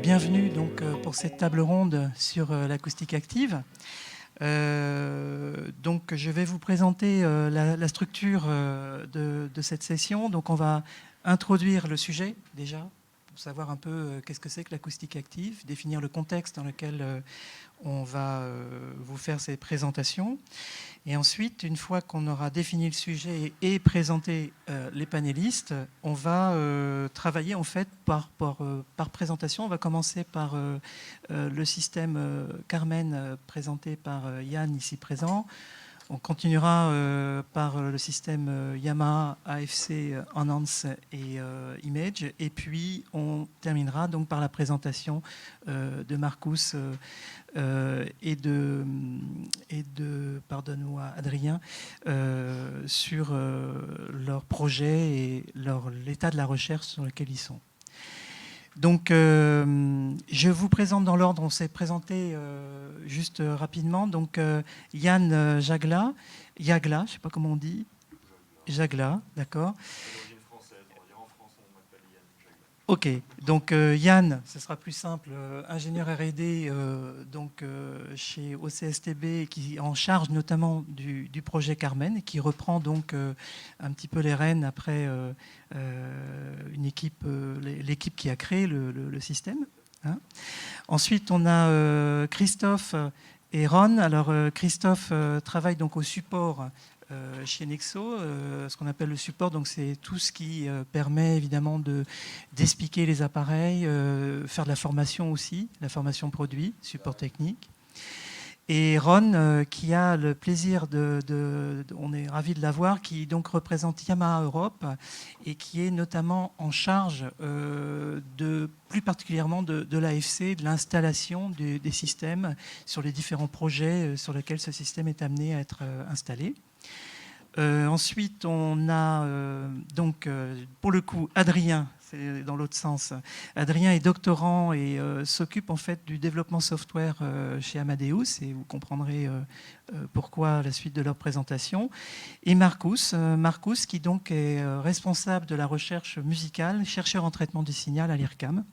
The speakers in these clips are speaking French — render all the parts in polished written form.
bienvenue donc, pour cette table ronde sur l'acoustique active. Donc, je vais vous présenter la structure de cette session. Donc, on va introduire le sujet déjà, pour savoir un peu qu'est-ce que c'est que l'acoustique active, définir le contexte dans lequel on va vous faire ces présentations. Et ensuite, une fois qu'on aura défini le sujet et présenté les panélistes, on va travailler en fait par présentation. On va commencer par le système Carmen présenté par Yann ici présent. On continuera par le système Yamaha AFC Enhance et Image. Et puis, on terminera donc par la présentation de Marcus et de pardonne-moi, Adrien, sur leur projet et l'état de la recherche sur lequel ils sont. Donc, je vous présente dans l'ordre, on s'est présenté juste rapidement. Donc, Yann Jagla, je ne sais pas comment on dit. Jagla, d'accord. Ok, donc Yann, ce sera plus simple, ingénieur R&D chez OCSTB, qui est en charge notamment du projet Carmen, qui reprend donc un petit peu les rênes après une équipe, l'équipe qui a créé le système. Hein. Ensuite, on a Christophe et Ron. Alors Christophe travaille donc au support chez Nexo, ce qu'on appelle le support, donc c'est tout ce qui permet évidemment d'expliquer les appareils, faire de la formation aussi, la formation produit, support technique. Et Ron, qui a le plaisir on est ravis de l'avoir, qui donc représente Yamaha Europe et qui est notamment en charge plus particulièrement de l'AFC, de l'installation des systèmes sur les différents projets sur lesquels ce système est amené à être installé. Ensuite, on a pour le coup Adrien, c'est dans l'autre sens. Adrien est doctorant et s'occupe en fait du développement software chez Amadeus, et vous comprendrez pourquoi à la suite de leur présentation. Et Marcus qui donc est responsable de la recherche musicale, chercheur en traitement du signal à l'IRCAM,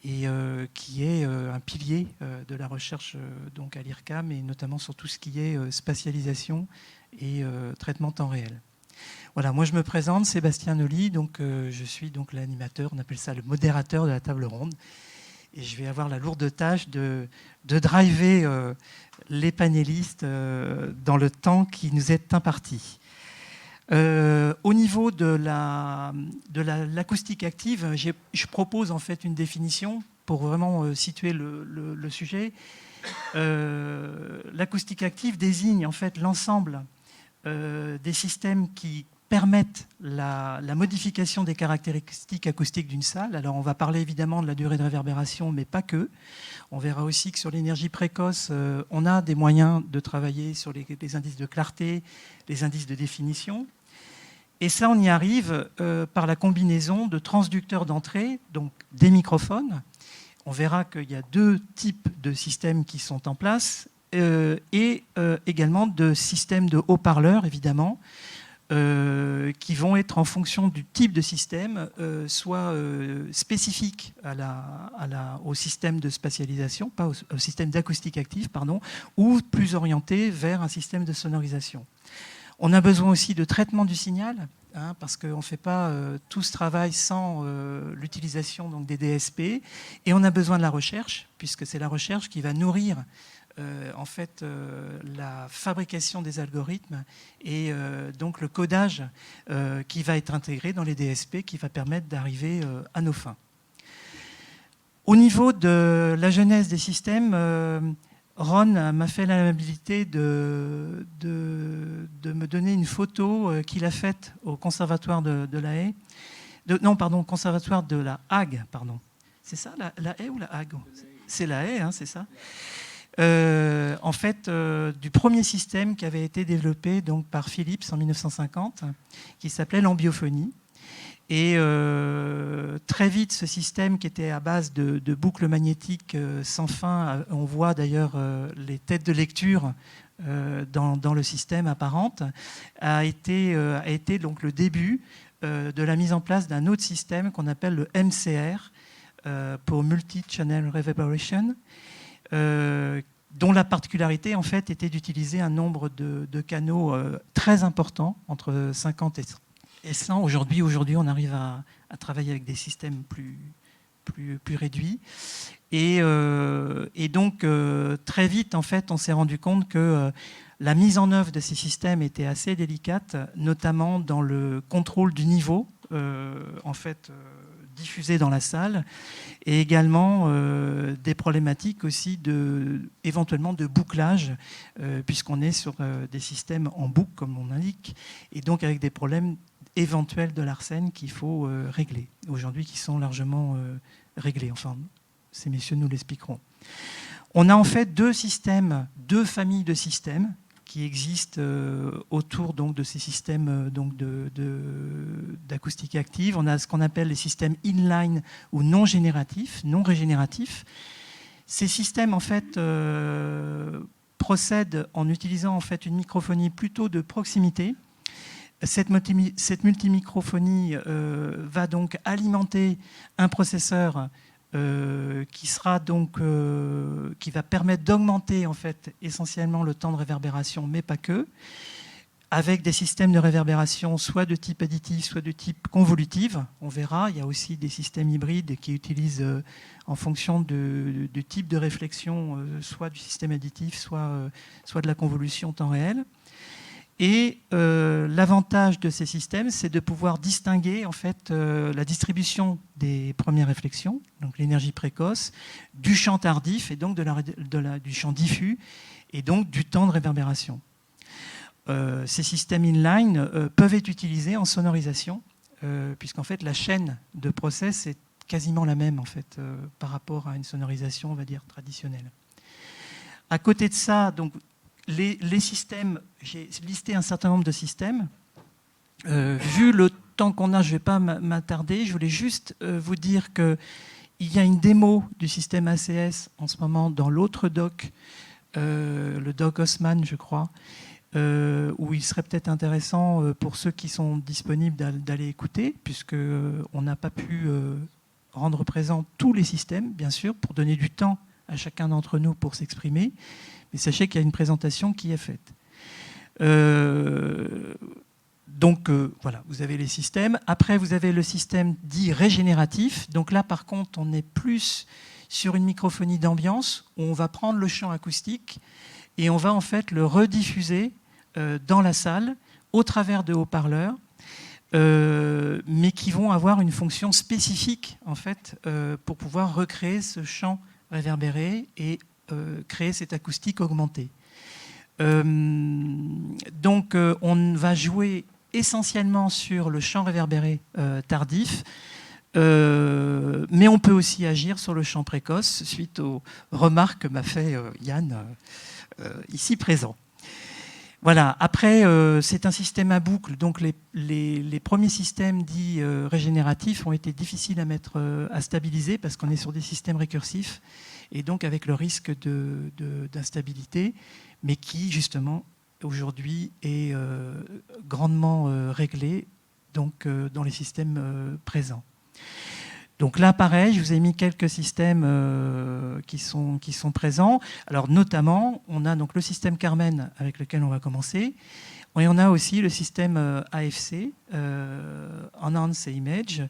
et qui est un pilier de la recherche donc à l'IRCAM, et notamment sur tout ce qui est spatialisation et traitement temps réel. Voilà, moi je me présente, Sébastien Nolly, donc je suis donc l'animateur, on appelle ça le modérateur de la table ronde, et je vais avoir la lourde tâche de driver les panélistes dans le temps qui nous est imparti. Au niveau de l'acoustique active, je propose en fait une définition pour vraiment situer le sujet. L'acoustique active désigne en fait l'ensemble des systèmes qui permettent la modification des caractéristiques acoustiques d'une salle. Alors on va parler évidemment de la durée de réverbération, mais pas que. On verra aussi que sur l'énergie précoce, on a des moyens de travailler sur les indices de clarté, les indices de définition. Et ça, on y arrive par la combinaison de transducteurs d'entrée, donc des microphones. On verra qu'il y a deux types de systèmes qui sont en place, et également de systèmes de haut-parleurs, évidemment, qui vont être en fonction du type de système, soit spécifiques au système de spatialisation, pas au système d'acoustique active, pardon, ou plus orientés vers un système de sonorisation. On a besoin aussi de traitement du signal, hein, parce qu'on ne fait pas tout ce travail sans l'utilisation donc, des DSP, et on a besoin de la recherche, puisque c'est la recherche qui va nourrir en fait la fabrication des algorithmes et donc le codage qui va être intégré dans les DSP, qui va permettre d'arriver à nos fins. Au niveau de la genèse des systèmes, Ron m'a fait l'amabilité de me donner une photo qu'il a faite au conservatoire de La Haye. Conservatoire de la Hague, pardon. C'est ça, la Haye ou la Hague? C'est La Haye, hein, c'est ça. En fait, du premier système qui avait été développé donc, par Philips en 1950, qui s'appelait l'ambiophonie. Et très vite, ce système qui était à base de boucles magnétiques sans fin, on voit d'ailleurs les têtes de lecture dans le système apparente, a été donc le début de la mise en place d'un autre système qu'on appelle le MCR, pour multi-channel reverberation, dont la particularité en fait était d'utiliser un nombre de canaux très important, entre 50 et 100. Aujourd'hui, on arrive à travailler avec des systèmes plus réduits. Et donc, très vite, en fait, on s'est rendu compte que la mise en œuvre de ces systèmes était assez délicate, notamment dans le contrôle du niveau, en fait, diffusé dans la salle, et également des problématiques aussi éventuellement de bouclage, puisqu'on est sur des systèmes en boucle, comme on indique, et donc avec des problèmes éventuels de l'arsène qu'il faut régler, aujourd'hui qui sont largement réglés. Enfin, ces messieurs nous l'expliqueront. On a en fait deux familles de systèmes qui existent autour donc, de ces systèmes donc, d'acoustique active. On a ce qu'on appelle les systèmes inline ou non génératifs, non régénératifs. Ces systèmes en fait procèdent en utilisant en fait une microphonie plutôt de proximité. Cette multimicrophonie va donc alimenter un processeur qui va permettre d'augmenter en fait essentiellement le temps de réverbération, mais pas que, avec des systèmes de réverbération soit de type additif, soit de type convolutif. On verra, il y a aussi des systèmes hybrides qui utilisent en fonction du type de réflexion, soit du système additif, soit de la convolution temps réel. Et l'avantage de ces systèmes, c'est de pouvoir distinguer en fait, la distribution des premières réflexions, donc l'énergie précoce, du champ tardif et donc du champ diffus et donc du temps de réverbération. Ces systèmes inline peuvent être utilisés en sonorisation, puisqu'en fait la chaîne de process est quasiment la même en fait, par rapport à une sonorisation, on va dire, traditionnelle. À côté de ça, donc, les systèmes, j'ai listé un certain nombre de systèmes. Vu le temps qu'on a, je ne vais pas m'attarder. Je voulais juste vous dire qu'il y a une démo du système ACS en ce moment dans l'autre doc, le doc Haussmann, je crois, où il serait peut-être intéressant pour ceux qui sont disponibles d'aller écouter, puisqu'on n'a pas pu rendre présent tous les systèmes, bien sûr, pour donner du temps à chacun d'entre nous pour s'exprimer. Mais sachez qu'il y a une présentation qui est faite. Donc voilà, vous avez les systèmes. Après, vous avez le système dit régénératif. Donc là, par contre, on est plus sur une microphonie d'ambiance où on va prendre le champ acoustique et on va en fait le rediffuser dans la salle au travers de haut-parleurs, mais qui vont avoir une fonction spécifique en fait, pour pouvoir recréer ce champ réverbéré et créer cette acoustique augmentée. Donc on va jouer essentiellement sur le champ réverbéré tardif, mais on peut aussi agir sur le champ précoce suite aux remarques que m'a fait Yann ici présent. Voilà. Après, c'est un système à boucle, donc les premiers systèmes dits régénératifs ont été difficiles à stabiliser parce qu'on est sur des systèmes récursifs et donc avec le risque d'instabilité, mais qui justement aujourd'hui est grandement réglé donc, dans les systèmes présents. Donc là, pareil, je vous ai mis quelques systèmes qui sont présents. Alors notamment, on a donc le système Carmen avec lequel on va commencer. Et on a aussi le système AFC, Enhanced Image.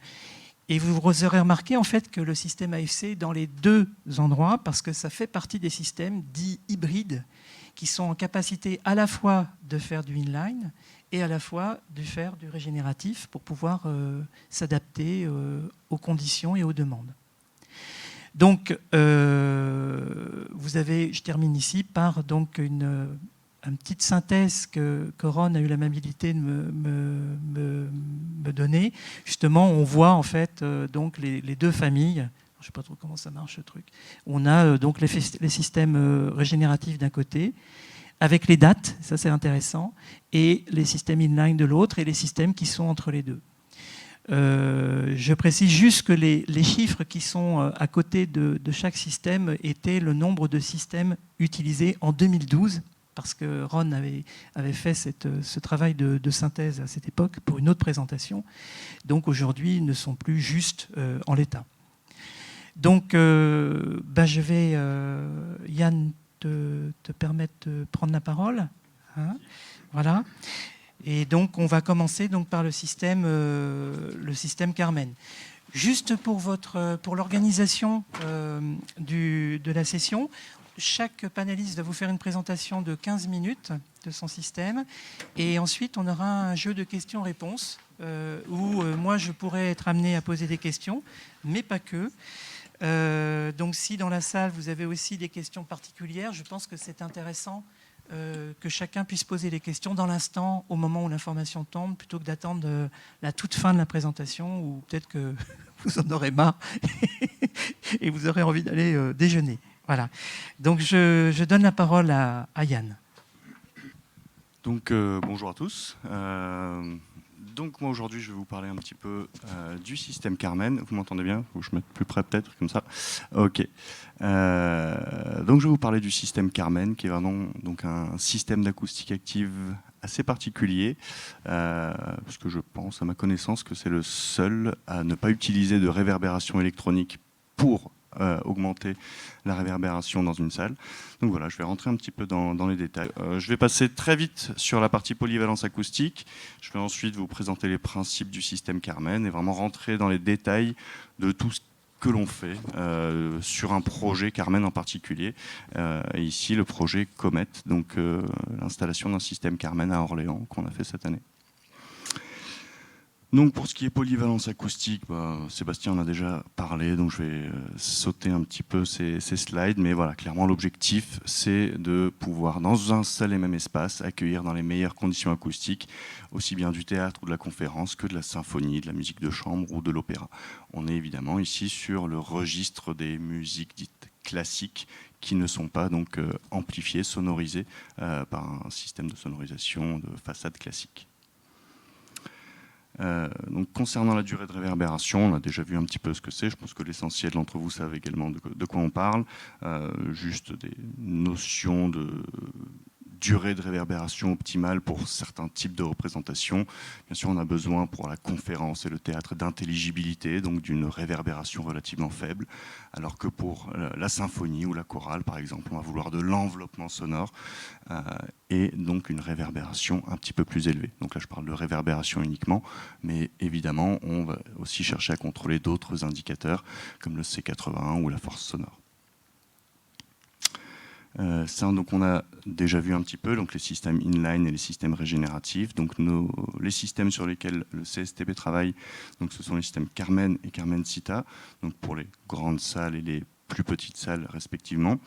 Et vous aurez remarqué en fait que le système AFC est dans les deux endroits parce que ça fait partie des systèmes dits hybrides qui sont en capacité à la fois de faire du inline et à la fois de faire du régénératif pour pouvoir s'adapter aux conditions et aux demandes. Donc, vous avez, je termine ici par donc une petite synthèse que Ron a eu l'amabilité de me donner. Justement, on voit en fait donc les deux familles. Je ne sais pas trop comment ça marche ce truc. On a donc les systèmes régénératifs d'un côté, avec les dates, ça c'est intéressant, et les systèmes inline de l'autre, et les systèmes qui sont entre les deux. Je précise juste que les chiffres qui sont à côté de chaque système étaient le nombre de systèmes utilisés en 2012, parce que Ron avait fait ce travail de synthèse à cette époque pour une autre présentation. Donc aujourd'hui, ils ne sont plus juste en l'état. Donc, je vais, Yann, te permettre de prendre la parole. Hein, voilà. Et donc, on va commencer donc, par le système Carmen. Juste pour l'organisation de la session, chaque panéliste va vous faire une présentation de 15 minutes de son système. Et ensuite, on aura un jeu de questions-réponses où moi, je pourrais être amené à poser des questions, mais pas que. Donc, si dans la salle, vous avez aussi des questions particulières, je pense que c'est intéressant que chacun puisse poser les questions dans l'instant, au moment où l'information tombe, plutôt que d'attendre la toute fin de la présentation, ou peut-être que vous en aurez marre et vous aurez envie d'aller déjeuner. Voilà. Donc, je donne la parole à Yann. Donc, bonjour à tous. Donc, moi, aujourd'hui, je vais vous parler un petit peu du système Carmen. Vous m'entendez bien? Faut que je me mette plus près, peut-être, comme ça. OK. Donc, je vais vous parler du système Carmen, qui est vraiment donc, un système d'acoustique active assez particulier, parce que je pense, à ma connaissance, que c'est le seul à ne pas utiliser de réverbération électronique pour augmenter la réverbération dans une salle. Donc voilà, je vais rentrer un petit peu dans les détails. Je vais passer très vite sur la partie polyvalence acoustique. Je vais ensuite vous présenter les principes du système Carmen et vraiment rentrer dans les détails de tout ce que l'on fait sur un projet Carmen en particulier. Et ici, le projet Comet, donc l'installation d'un système Carmen à Orléans qu'on a fait cette année. Donc pour ce qui est polyvalence acoustique, Sébastien en a déjà parlé, donc je vais sauter un petit peu ces slides, mais voilà, clairement l'objectif c'est de pouvoir dans un seul et même espace accueillir dans les meilleures conditions acoustiques aussi bien du théâtre ou de la conférence que de la symphonie, de la musique de chambre ou de l'opéra. On est évidemment ici sur le registre des musiques dites classiques qui ne sont pas donc amplifiées, sonorisées par un système de sonorisation de façade classique. Donc, concernant la durée de réverbération, on a déjà vu un petit peu ce que c'est. Je pense que l'essentiel d'entre vous savent également de quoi on parle. Juste des notions de durée de réverbération optimale pour certains types de représentations. Bien sûr, on a besoin pour la conférence et le théâtre d'intelligibilité, donc d'une réverbération relativement faible, alors que pour la symphonie ou la chorale, par exemple, on va vouloir de l'enveloppement sonore et donc une réverbération un petit peu plus élevée. Donc là, je parle de réverbération uniquement, mais évidemment, on va aussi chercher à contrôler d'autres indicateurs, comme le C80 ou la force sonore. Ça, donc on a déjà vu un petit peu donc les systèmes inline et les systèmes régénératifs. Donc les systèmes sur lesquels le CSTB travaille, donc ce sont les systèmes Carmen et Carmen Cita, donc pour les grandes salles et les plus petites salles respectivement.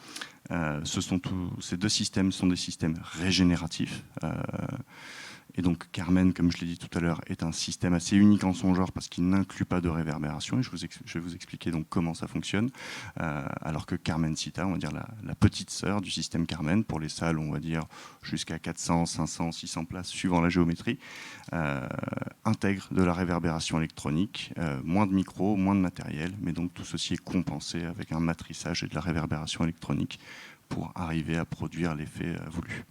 Ces deux systèmes sont des systèmes régénératifs. Et donc Carmen, comme je l'ai dit tout à l'heure, est un système assez unique en son genre parce qu'il n'inclut pas de réverbération. Et je vais vous expliquer donc comment ça fonctionne. Alors que Carmen Cita, on va dire la petite sœur du système Carmen, pour les salles, on va dire jusqu'à 400, 500, 600 places, suivant la géométrie, intègre de la réverbération électronique, moins de micros, moins de matériel, mais donc tout ceci est compensé avec un matrissage et de la réverbération électronique pour arriver à produire l'effet voulu.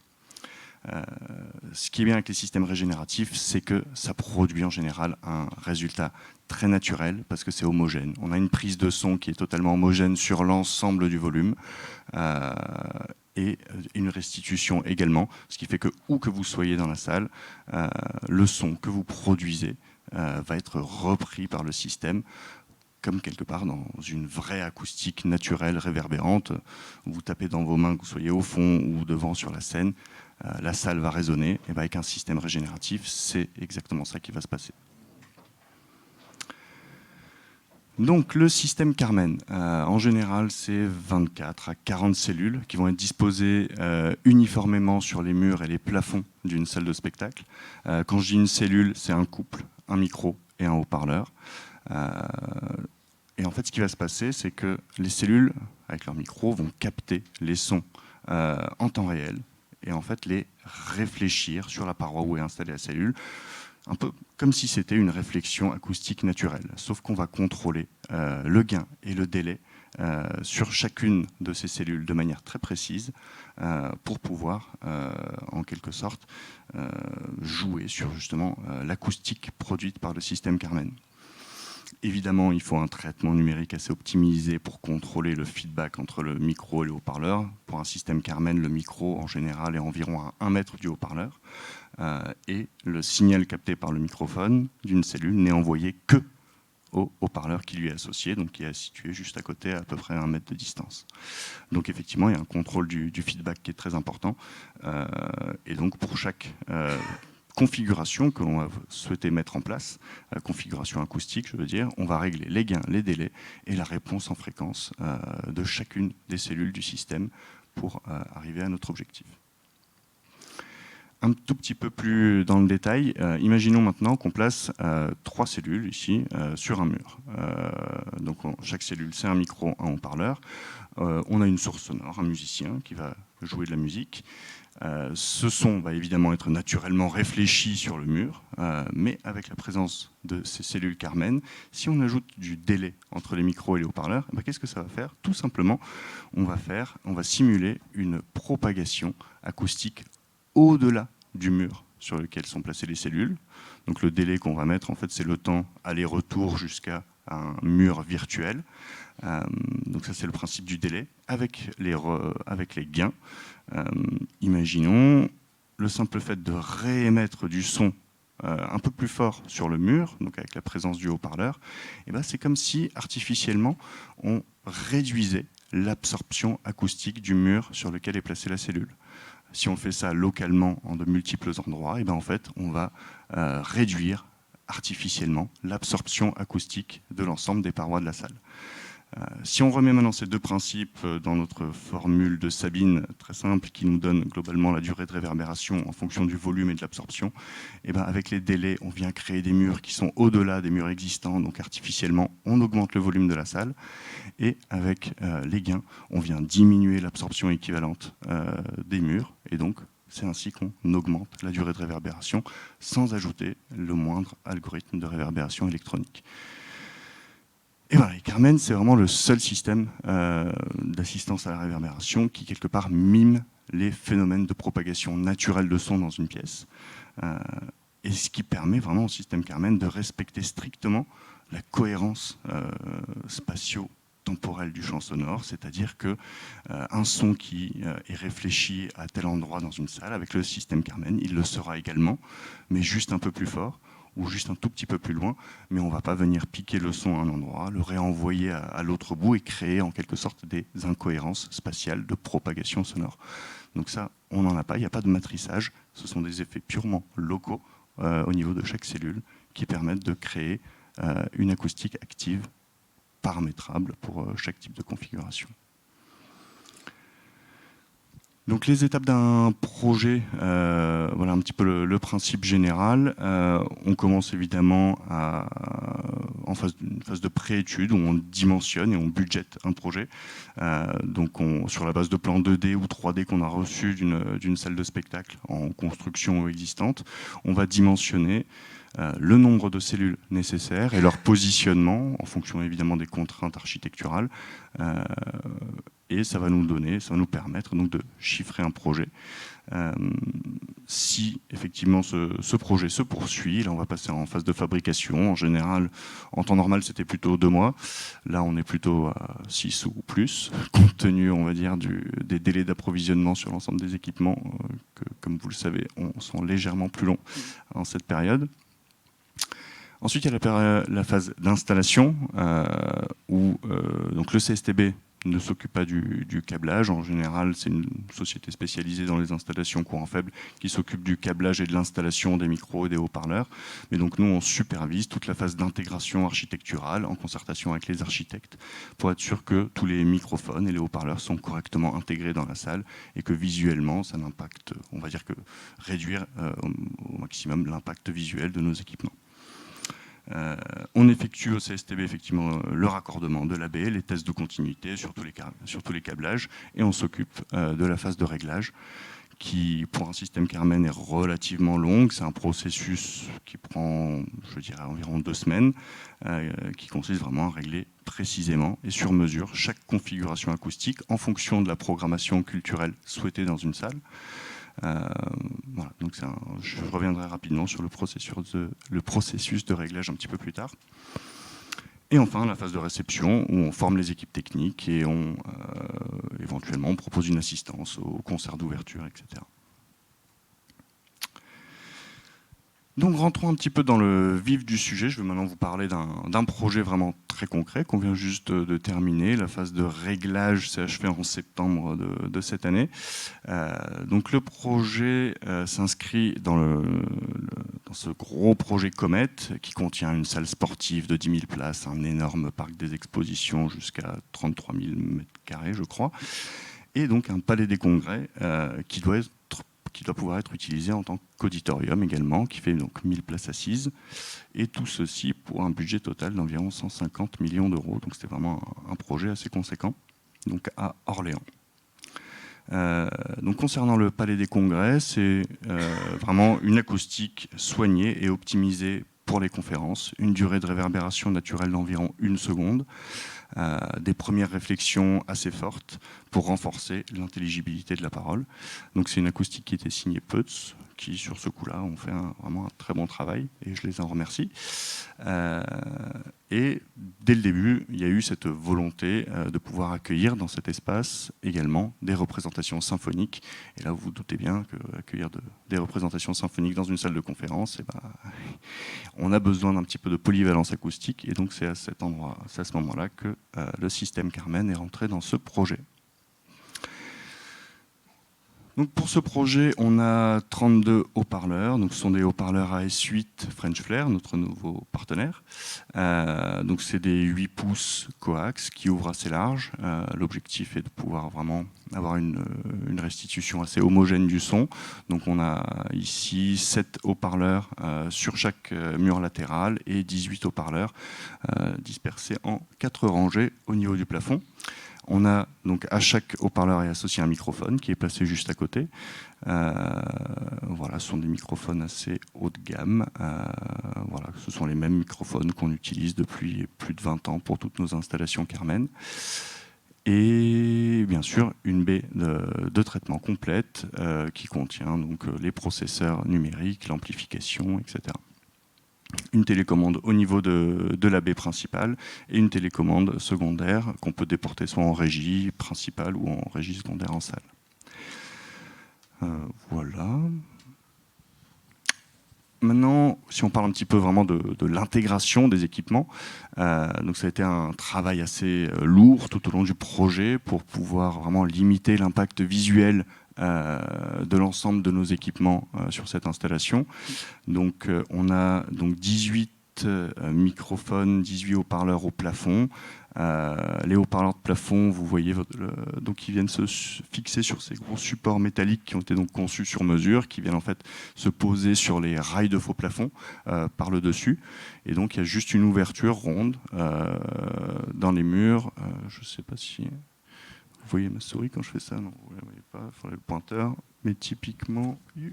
Ce qui est bien avec les systèmes régénératifs, c'est que ça produit en général un résultat très naturel parce que c'est homogène. On a une prise de son qui est totalement homogène sur l'ensemble du volume et une restitution également, ce qui fait que où que vous soyez dans la salle, le son que vous produisez va être repris par le système comme quelque part dans une vraie acoustique naturelle, réverbérante. Vous tapez dans vos mains, que vous soyez au fond ou devant sur la scène, la salle va résonner, et avec un système régénératif, c'est exactement ça qui va se passer. Donc le système Carmen, en général, c'est 24 à 40 cellules qui vont être disposées uniformément sur les murs et les plafonds d'une salle de spectacle. Quand je dis une cellule, c'est un couple, un micro et un haut-parleur. Et en fait, ce qui va se passer, c'est que les cellules, avec leur micro, vont capter les sons en temps réel et en fait les réfléchir sur la paroi où est installée la cellule, un peu comme si c'était une réflexion acoustique naturelle, sauf qu'on va contrôler le gain et le délai sur chacune de ces cellules de manière très précise pour pouvoir, en quelque sorte, jouer sur justement l'acoustique produite par le système Carmen. Évidemment, il faut un traitement numérique assez optimisé pour contrôler le feedback entre le micro et le haut-parleur. Pour un système Carmen, le micro, en général, est environ à 1 mètre du haut-parleur. Et le signal capté par le microphone d'une cellule n'est envoyé que au haut-parleur qui lui est associé, donc qui est situé juste à côté, à peu près à 1 mètre de distance. Donc effectivement, il y a un contrôle du feedback qui est très important. Et donc pour chaque configuration que l'on va souhaiter mettre en place, configuration acoustique, je veux dire, on va régler les gains, les délais et la réponse en fréquence de chacune des cellules du système pour arriver à notre objectif. Un tout petit peu plus dans le détail, imaginons maintenant qu'on place 3 cellules ici sur un mur. Donc chaque cellule, c'est un micro, un haut-parleur. On a une source sonore, un musicien qui va jouer de la musique. Ce son va évidemment être naturellement réfléchi sur le mur, mais avec la présence de ces cellules Carmen, si on ajoute du délai entre les micros et les haut-parleurs, qu'est-ce que ça va faire? Tout simplement, on va simuler une propagation acoustique au-delà du mur sur lequel sont placées les cellules. Donc le délai qu'on va mettre, en fait, c'est le temps aller-retour jusqu'à un mur virtuel. Donc ça, c'est le principe du délai. Avec les gains, imaginons le simple fait de réémettre du son un peu plus fort sur le mur, donc avec la présence du haut-parleur, c'est comme si artificiellement on réduisait l'absorption acoustique du mur sur lequel est placée la cellule. Si on fait ça localement en de multiples endroits, en fait, on va réduire artificiellement l'absorption acoustique de l'ensemble des parois de la salle. Si on remet maintenant ces deux principes dans notre formule de Sabine, très simple, qui nous donne globalement la durée de réverbération en fonction du volume et de l'absorption, avec les délais, on vient créer des murs qui sont au-delà des murs existants, donc artificiellement, on augmente le volume de la salle. Et avec les gains, on vient diminuer l'absorption équivalente des murs, et donc c'est ainsi qu'on augmente la durée de réverbération sans ajouter le moindre algorithme de réverbération électronique. Et voilà, Carmen, c'est vraiment le seul système d'assistance à la réverbération qui, quelque part, mime les phénomènes de propagation naturelle de son dans une pièce. Et ce qui permet vraiment au système Carmen de respecter strictement la cohérence spatio-temporelle du champ sonore, c'est-à-dire qu'un son qui est réfléchi à tel endroit dans une salle, avec le système Carmen, il le sera également, mais juste un peu plus fort, ou juste un tout petit peu plus loin, mais on ne va pas venir piquer le son à un endroit, le réenvoyer à l'autre bout et créer en quelque sorte des incohérences spatiales de propagation sonore. Donc ça, on n'en a pas, il n'y a pas de matrissage, ce sont des effets purement locaux au niveau de chaque cellule qui permettent de créer une acoustique active, paramétrable pour chaque type de configuration. Donc les étapes d'un projet, voilà un petit peu le principe général. On commence évidemment en phase de pré-étude où on dimensionne et on budgète un projet. Donc sur la base de plans 2D ou 3D qu'on a reçus d'une salle de spectacle en construction existante, on va dimensionner le nombre de cellules nécessaires et leur positionnement en fonction évidemment des contraintes architecturales. Et ça va nous permettre donc de chiffrer un projet. Si effectivement ce projet se poursuit, là on va passer en phase de fabrication. En général, en temps normal, c'était plutôt 2 mois. Là, on est plutôt à 6 ou plus, compte tenu, on va dire, des délais d'approvisionnement sur l'ensemble des équipements, que, comme vous le savez, sont légèrement plus longs en cette période. Ensuite, il y a la phase d'installation, où donc le CSTB ne s'occupe pas du câblage. En général, c'est une société spécialisée dans les installations courant faible qui s'occupe du câblage et de l'installation des micros et des haut-parleurs. Mais donc nous, on supervise toute la phase d'intégration architecturale en concertation avec les architectes pour être sûr que tous les microphones et les haut-parleurs sont correctement intégrés dans la salle et que visuellement, ça n'impacte, on va dire que réduire au maximum l'impact visuel de nos équipements. On effectue au CSTB effectivement le raccordement de l'AB, les tests de continuité sur tous les câblages, et on s'occupe de la phase de réglage qui, pour un système Carmen, est relativement longue. C'est un processus qui prend, je dirais, environ 2 semaines, qui consiste vraiment à régler précisément et sur mesure chaque configuration acoustique en fonction de la programmation culturelle souhaitée dans une salle. Voilà, donc je reviendrai rapidement sur le processus de réglage un petit peu plus tard. Et enfin, la phase de réception, où on forme les équipes techniques et éventuellement on propose une assistance au concert d'ouverture, etc. Donc rentrons un petit peu dans le vif du sujet. Je vais maintenant vous parler d'un projet vraiment très concret qu'on vient juste de terminer. La phase de réglage s'est achevée en septembre de cette année. Donc le projet s'inscrit dans ce gros projet Comet qui contient une salle sportive de 10 000 places, un énorme parc des expositions jusqu'à 33 000 m², je crois, et donc un palais des congrès qui doit pouvoir être utilisé en tant qu'auditorium également, qui fait donc 1000 places assises, et tout ceci pour un budget total d'environ 150 millions d'euros. Donc c'était vraiment un projet assez conséquent, donc à Orléans. Donc concernant le Palais des Congrès, c'est vraiment une acoustique soignée et optimisée pour les conférences, une durée de réverbération naturelle d'environ 1 seconde, des premières réflexions assez fortes pour renforcer l'intelligibilité de la parole. Donc c'est une acoustique qui était signée Peutz, qui sur ce coup-là ont fait vraiment un très bon travail, et je les en remercie. Et dès le début, il y a eu cette volonté de pouvoir accueillir dans cet espace également des représentations symphoniques. Et là, vous vous doutez bien qu'accueillir des représentations symphoniques dans une salle de conférence, on a besoin d'un petit peu de polyvalence acoustique. Et donc c'est à ce moment-là que le système Carmen est rentré dans ce projet. Donc pour ce projet, on a 32 haut-parleurs. Donc ce sont des haut-parleurs AS8 French Flair, notre nouveau partenaire. Donc c'est des 8 pouces coax qui ouvrent assez large. L'objectif est de pouvoir vraiment avoir une restitution assez homogène du son. Donc on a ici 7 haut-parleurs sur chaque mur latéral et 18 haut-parleurs dispersés en 4 rangées au niveau du plafond. On a donc à chaque haut-parleur est associé un microphone qui est placé juste à côté. Voilà, ce sont des microphones assez haut de gamme. Voilà, ce sont les mêmes microphones qu'on utilise depuis plus de 20 ans pour toutes nos installations Carmen. Et bien sûr, une baie de traitement complète qui contient donc les processeurs numériques, l'amplification, etc. Une télécommande au niveau de la baie principale et une télécommande secondaire qu'on peut déporter soit en régie principale ou en régie secondaire en salle. Voilà. Maintenant, si on parle un petit peu vraiment de l'intégration des équipements, donc ça a été un travail assez lourd tout au long du projet pour pouvoir vraiment limiter l'impact visuel de l'ensemble de nos équipements sur cette installation. Donc on a donc 18 microphones, 18 haut-parleurs au plafond. Les haut-parleurs de plafond, vous voyez, donc ils viennent se fixer sur ces gros supports métalliques qui ont été donc conçus sur mesure, qui viennent en fait se poser sur les rails de faux plafond par le dessus. Et donc il y a juste une ouverture ronde dans les murs. Je ne sais pas si vous voyez ma souris quand je fais ça, non, vous ne la voyez pas, il faudrait le pointeur, mais typiquement, je ne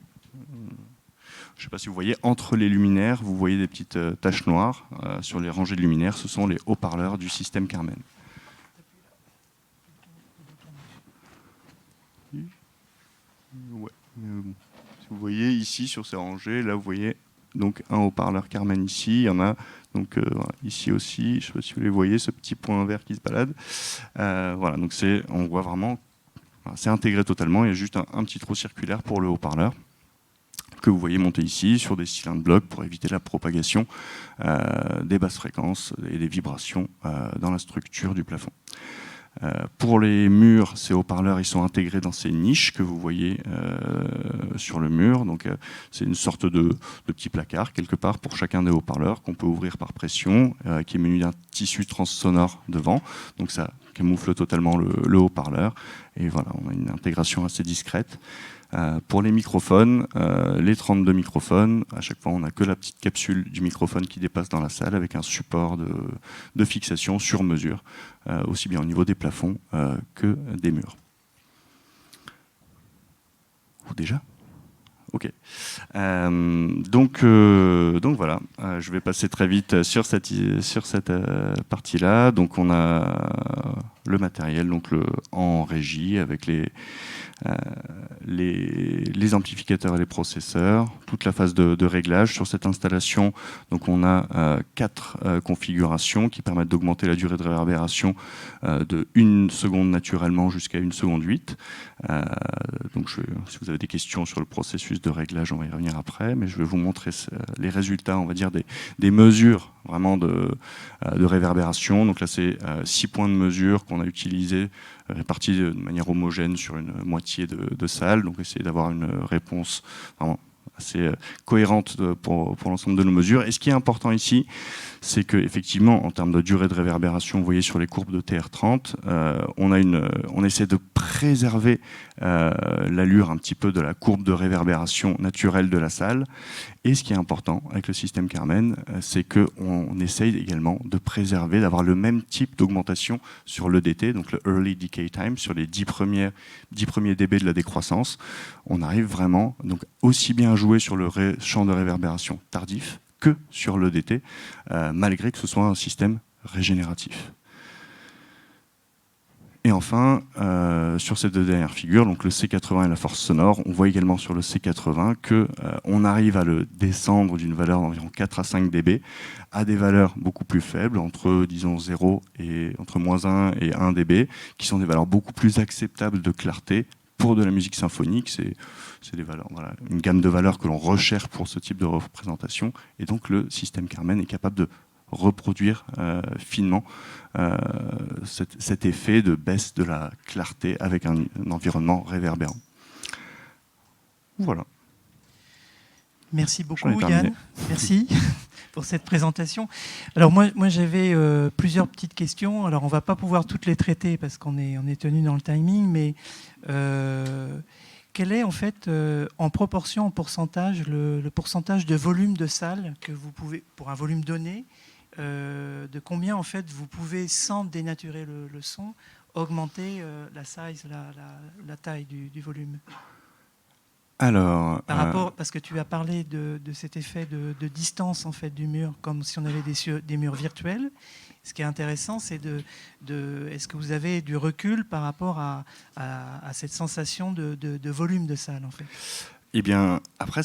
sais pas si vous voyez, entre les luminaires, vous voyez des petites taches noires sur les rangées de luminaires, ce sont les haut-parleurs du système Carmen. Ouais. Si vous voyez ici sur ces rangées, là vous voyez donc un haut-parleur Carmen ici, il y en a donc ici aussi, je ne sais pas si vous les voyez, ce petit point vert qui se balade. Voilà, donc on voit vraiment, c'est intégré totalement, il y a juste un petit trou circulaire pour le haut-parleur que vous voyez monter ici sur des cylindres blocs pour éviter la propagation des basses fréquences et des vibrations dans la structure du plafond. Pour les murs, ces haut-parleurs ils sont intégrés dans ces niches que vous voyez sur le mur. Donc c'est une sorte de petit placard quelque part pour chacun des haut-parleurs qu'on peut ouvrir par pression, qui est muni d'un tissu transsonore devant. Donc ça camoufle totalement le haut-parleur. Et voilà, on a une intégration assez discrète. Pour les microphones, les 32 microphones, à chaque fois on n'a que la petite capsule du microphone qui dépasse dans la salle avec un support de fixation sur mesure, aussi bien au niveau des plafonds que des murs. Ou déjà ? Ok. Donc voilà, je vais passer très vite sur cette partie-là. Donc on a le matériel, donc en régie, avec les amplificateurs et les processeurs, toute la phase de réglage. Sur cette installation, donc on a 4 configurations qui permettent d'augmenter la durée de réverbération de 1 seconde naturellement jusqu'à 1 seconde 8. Donc si vous avez des questions sur le processus de réglage, on va y revenir après, mais je vais vous montrer les résultats, on va dire, des mesures vraiment de réverbération. Donc là, c'est 6 points de mesure qu'on a utilisés, répartis de manière homogène sur une moitié de salle. Donc essayer d'avoir une réponse vraiment assez cohérente pour l'ensemble de nos mesures. Et ce qui est important ici, c'est qu'effectivement, en termes de durée de réverbération, vous voyez sur les courbes de TR30, on essaie de préserver l'allure un petit peu de la courbe de réverbération naturelle de la salle. Et ce qui est important avec le système Carmen, c'est qu'on essaye également de préserver, d'avoir le même type d'augmentation sur l'EDT, donc le Early Decay Time, sur les 10 premiers dB de la décroissance. On arrive vraiment donc aussi bien à jouer sur le champ de réverbération tardif que sur l'EDT, malgré que ce soit un système régénératif. Et enfin, sur ces 2 dernières figures, donc le C80 et la force sonore, on voit également sur le C80 qu'on arrive à le descendre d'une valeur d'environ 4 à 5 dB à des valeurs beaucoup plus faibles, entre disons 0 et entre -1 et 1 dB, qui sont des valeurs beaucoup plus acceptables de clarté pour de la musique symphonique. C'est des valeurs, voilà, une gamme de valeurs que l'on recherche pour ce type de représentation. Et donc le système Carmen est capable de reproduire finement cet effet de baisse de la clarté avec un environnement réverbérant. Voilà. Merci beaucoup Yann, merci pour cette présentation. Alors moi j'avais plusieurs petites questions. Alors on ne va pas pouvoir toutes les traiter parce qu'on est tenu dans le timing, mais quel est en fait en proportion, en pourcentage, le pourcentage de volume de salle que vous pouvez, pour un volume donné, de combien en fait vous pouvez, sans dénaturer le son, augmenter la size, la taille du volume? Alors, par rapport, parce que tu as parlé de cet effet de distance en fait du mur, comme si on avait des murs virtuels. Ce qui est intéressant, c'est est-ce que vous avez du recul par rapport à cette sensation de volume de salle en fait? Eh bien, après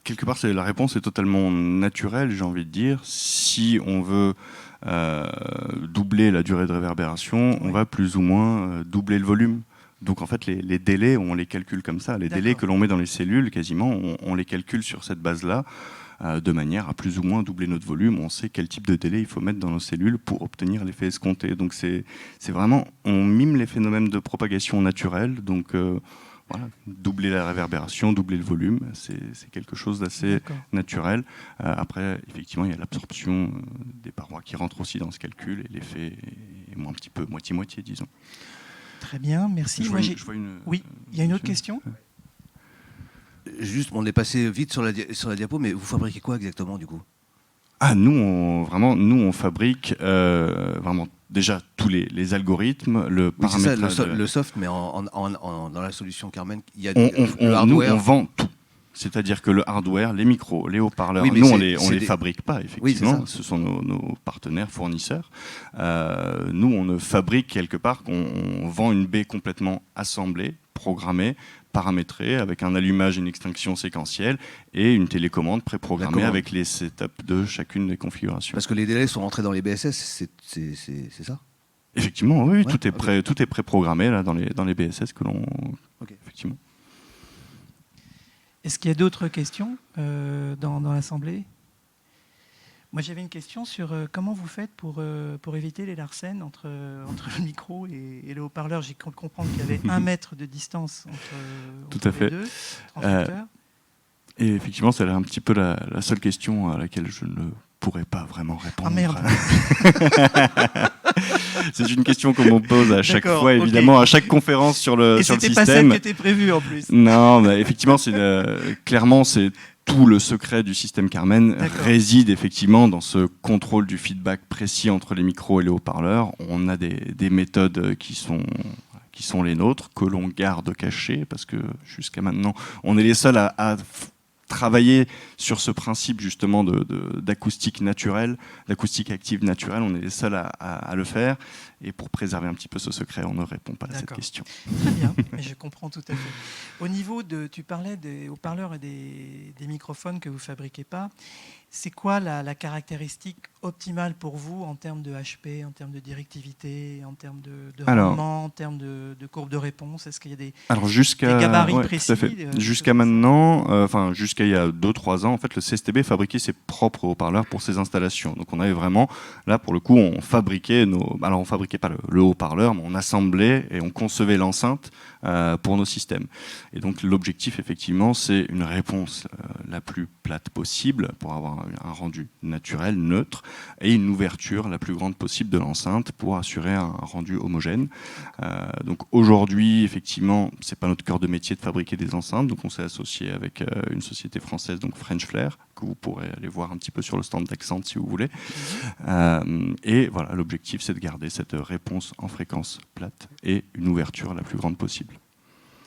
quelque part, la réponse est totalement naturelle, j'ai envie de dire. Si on veut doubler la durée de réverbération, on va plus ou moins doubler le volume. Donc en fait, les délais, on les calcule comme ça. Les délais que l'on met dans les cellules, quasiment, on les calcule sur cette base-là, de manière à plus ou moins doubler notre volume. On sait quel type de délai il faut mettre dans nos cellules pour obtenir l'effet escompté. Donc c'est vraiment, on mime les phénomènes de propagation naturelle. Donc voilà, doubler la réverbération, doubler le volume, c'est quelque chose d'assez naturel. Après, effectivement, il y a l'absorption des parois qui rentre aussi dans ce calcul, et l'effet est un petit peu moitié-moitié, disons. Très bien, merci. Oui, il y a une autre question. Juste, on est passé vite sur la diapo, mais vous fabriquez quoi exactement du coup? Nous, on fabrique vraiment déjà tous les algorithmes, le paramétrage. C'est ça, le soft, mais dans la solution Carmen, il y a le hardware. Nous, on vend tout. C'est-à-dire que le hardware, les micros, les haut-parleurs, nous, on les fabrique pas, effectivement. Oui, ce sont nos partenaires, fournisseurs. Nous, on ne fabrique quelque part, on vend une baie complètement assemblée, programmée, paramétrée, avec un allumage et une extinction séquentielle, et une télécommande préprogrammée avec les setups de chacune des configurations. Parce que les délais sont rentrés dans les BSS, c'est ça? Effectivement, oui, tout est préprogrammé là, dans les BSS que l'on... Effectivement. Est-ce qu'il y a d'autres questions dans l'Assemblée? Moi, j'avais une question sur comment vous faites pour éviter les larcènes entre le micro et le haut-parleur. J'ai cru comprendre qu'il y avait 1 mètre de distance entre les deux transducteurs. Et effectivement, c'est un petit peu la seule question à laquelle je ne pourrais pas vraiment répondre. Ah merde. C'est une question qu'on me pose à chaque fois, évidemment, à chaque conférence sur le système. Et c'était pas celle qui était prévue en plus. Non, mais effectivement, clairement, c'est tout le secret du système Carmen réside effectivement dans ce contrôle du feedback précis entre les micros et les haut-parleurs. On a des méthodes qui sont les nôtres, que l'on garde cachées, parce que jusqu'à maintenant, on est les seuls à travailler sur ce principe justement d'acoustique naturelle, d'acoustique active naturelle. On est les seuls à le faire. Et pour préserver un petit peu ce secret, on ne répond pas à cette question. Très bien, mais je comprends tout à fait. Au niveau tu parlais des haut-parleurs et des microphones que vous ne fabriquez pas. C'est quoi la caractéristique optimale pour vous en termes de HP, en termes de directivité, en termes de rendement, en termes de courbe de réponse? Est-ce qu'il y a des gabarits précis? Jusqu'à maintenant, jusqu'à il y a 2-3 ans, en fait, le CSTB fabriquait ses propres haut-parleurs pour ses installations. Donc on avait vraiment, là pour le coup, on fabriquait alors on fabriquait pas le haut-parleur, mais on assemblait et on concevait l'enceinte pour nos systèmes. Et donc l'objectif, effectivement, c'est une réponse la plus plate possible pour avoir un rendu naturel, neutre, et une ouverture la plus grande possible de l'enceinte pour assurer un rendu homogène. Donc aujourd'hui, effectivement, c'est pas notre cœur de métier de fabriquer des enceintes, donc on s'est associé avec une société française, donc French Flair, que vous pourrez aller voir un petit peu sur le stand d'Accent si vous voulez. Et voilà, l'objectif, c'est de garder cette réponse en fréquence plate et une ouverture la plus grande possible.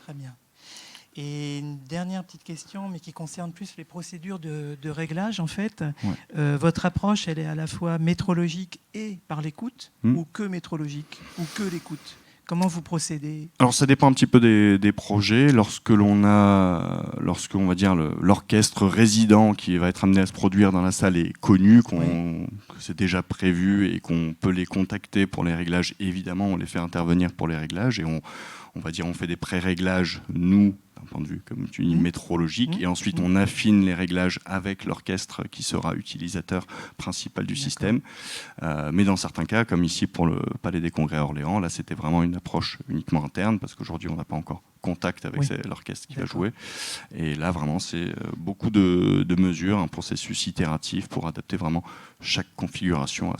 Très bien. Et une dernière petite question, mais qui concerne plus les procédures de réglage, en fait. Ouais. Votre approche, elle est à la fois métrologique et par l'écoute, ou que métrologique, ou que l'écoute? Comment vous procédez? Alors ça dépend un petit peu des projets. Lorsqu'on va dire l'orchestre résident qui va être amené à se produire dans la salle est connu, que c'est déjà prévu et qu'on peut les contacter pour les réglages, évidemment on les fait intervenir pour les réglages et on fait des pré-réglages, nous, d'un point de vue, comme tu dis, métrologique, et ensuite on affine les réglages avec l'orchestre qui sera utilisateur principal du système. Mais dans certains cas, comme ici pour le Palais des Congrès à Orléans, là c'était vraiment une approche uniquement interne, parce qu'aujourd'hui on n'a pas encore contact avec l'orchestre qui va jouer. Et là vraiment c'est beaucoup de mesures, un processus itératif pour adapter vraiment chaque configuration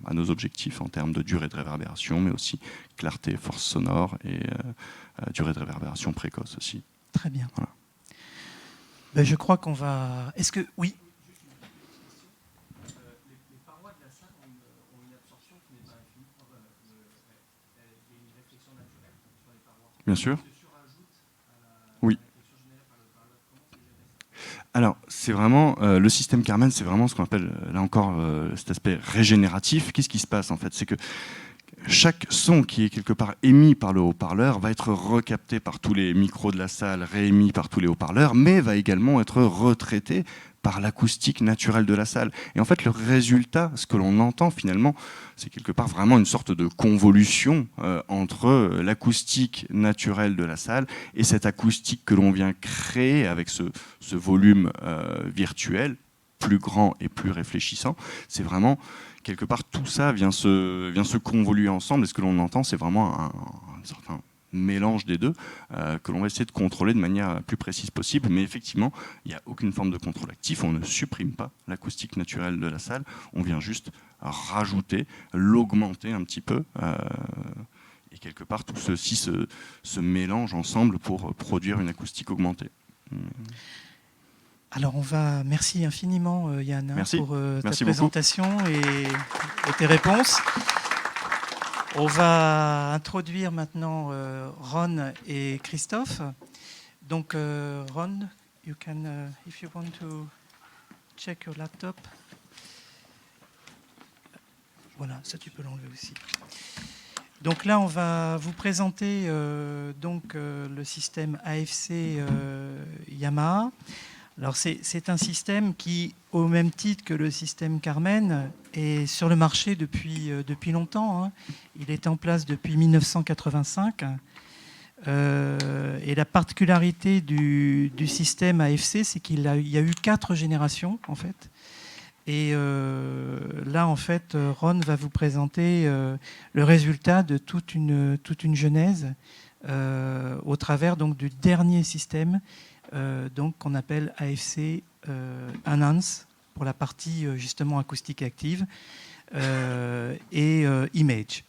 à nos objectifs en termes de durée de réverbération, mais aussi clarté, force sonore et durée de réverbération précoce aussi. Très bien. Voilà. Ben, je crois qu'on va... Est-ce que... Oui. Les parois de la salle ont une absorption qui n'est pas infinie. Il y a une réflexion naturelle sur les parois. Bien sûr. Oui. Alors, c'est vraiment, le système Carmen, c'est vraiment ce qu'on appelle, là encore, cet aspect régénératif. Qu'est-ce qui se passe en fait? C'est que chaque son qui est quelque part émis par le haut-parleur va être recapté par tous les micros de la salle, réémis par tous les haut-parleurs, mais va également être retraité par l'acoustique naturelle de la salle. Et en fait, le résultat, ce que l'on entend finalement, c'est quelque part vraiment une sorte de convolution entre l'acoustique naturelle de la salle et cette acoustique que l'on vient créer avec ce volume virtuel, plus grand et plus réfléchissant. C'est vraiment, quelque part, tout ça vient se convoluer ensemble, et ce que l'on entend, c'est vraiment un certain mélange des deux que l'on va essayer de contrôler de manière la plus précise possible. Mais effectivement, il n'y a aucune forme de contrôle actif, on ne supprime pas l'acoustique naturelle de la salle, on vient juste rajouter, l'augmenter un petit peu, et quelque part tout ceci se mélange ensemble pour produire une acoustique augmentée. Alors merci infiniment Yann pour ta présentation et tes réponses. On va introduire maintenant Ron et Christophe. Donc Ron, you can, if you want to check your laptop. Voilà, ça tu peux l'enlever aussi. Donc là, on va vous présenter le système AFC Yamaha. Alors c'est un système qui, au même titre que le système Carmen, est sur le marché depuis longtemps. Hein. Il est en place depuis 1985. Et la particularité du système AFC, c'est qu'il y a eu 4 générations, en fait. Et là, en fait, Ron va vous présenter le résultat de toute une genèse au travers donc, du dernier système qu'on appelle AFC Enhance pour la partie justement acoustique active et Image.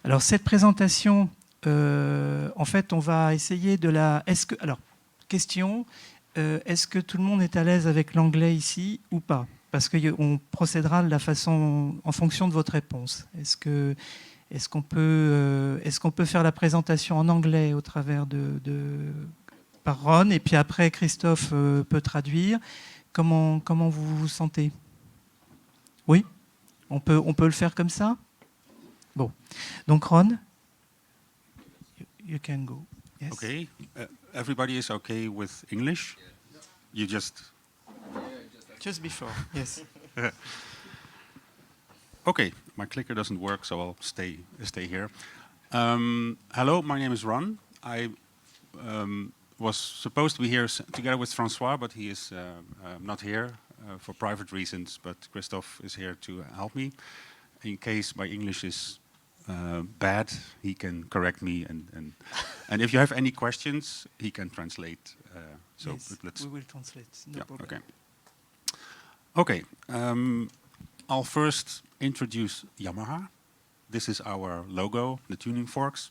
Alors cette présentation, en fait, on va essayer de la... question, est-ce que tout le monde est à l'aise avec l'anglais ici ou pas? Parce qu'on procédera de la façon en fonction de votre réponse. Est-ce qu'on peut faire la présentation en anglais au travers par Ron, et puis après Christophe peut traduire. Comment vous vous sentez? Oui, on peut le faire comme ça? Bon, donc Ron, you can go. Yes. Okay, everybody is okay with English? You just... Just before, yes. Okay, my clicker doesn't work, so I'll stay here. Hello, my name is Ron. I was supposed to be here together with Francois, but he is not here for private reasons, but Christophe is here to help me. In case my English is bad, he can correct me, and if you have any questions, he can translate. So Yes, let's... we will translate, no problem. Okay. Okay, I'll first introduce Yamaha. This is our logo, the tuning forks.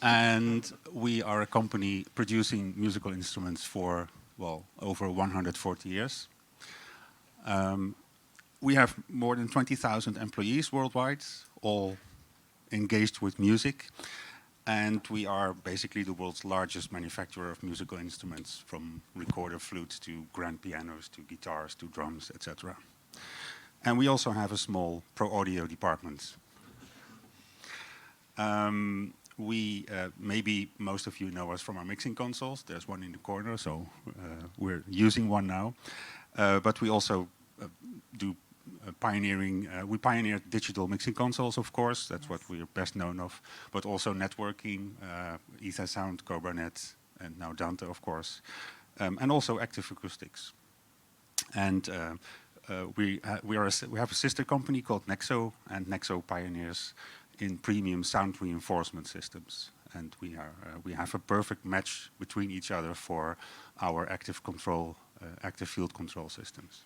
And we are a company producing musical instruments for, well, over 140 years. We have more than 20,000 employees worldwide, all engaged with music. And we are basically the world's largest manufacturer of musical instruments, from recorder flutes to grand pianos to guitars to drums, etc. And we also have a small pro audio department. Maybe most of you know us from our mixing consoles. There's one in the corner, so we're using one now. But we also do pioneering. We pioneered digital mixing consoles, of course. That's what we're best known of. But also networking, Ethersound, Cobranet, and now Dante, of course. And also active acoustics. And we have a sister company called Nexo, and Nexo pioneers in premium sound reinforcement systems. And we have a perfect match between each other for our active field control systems.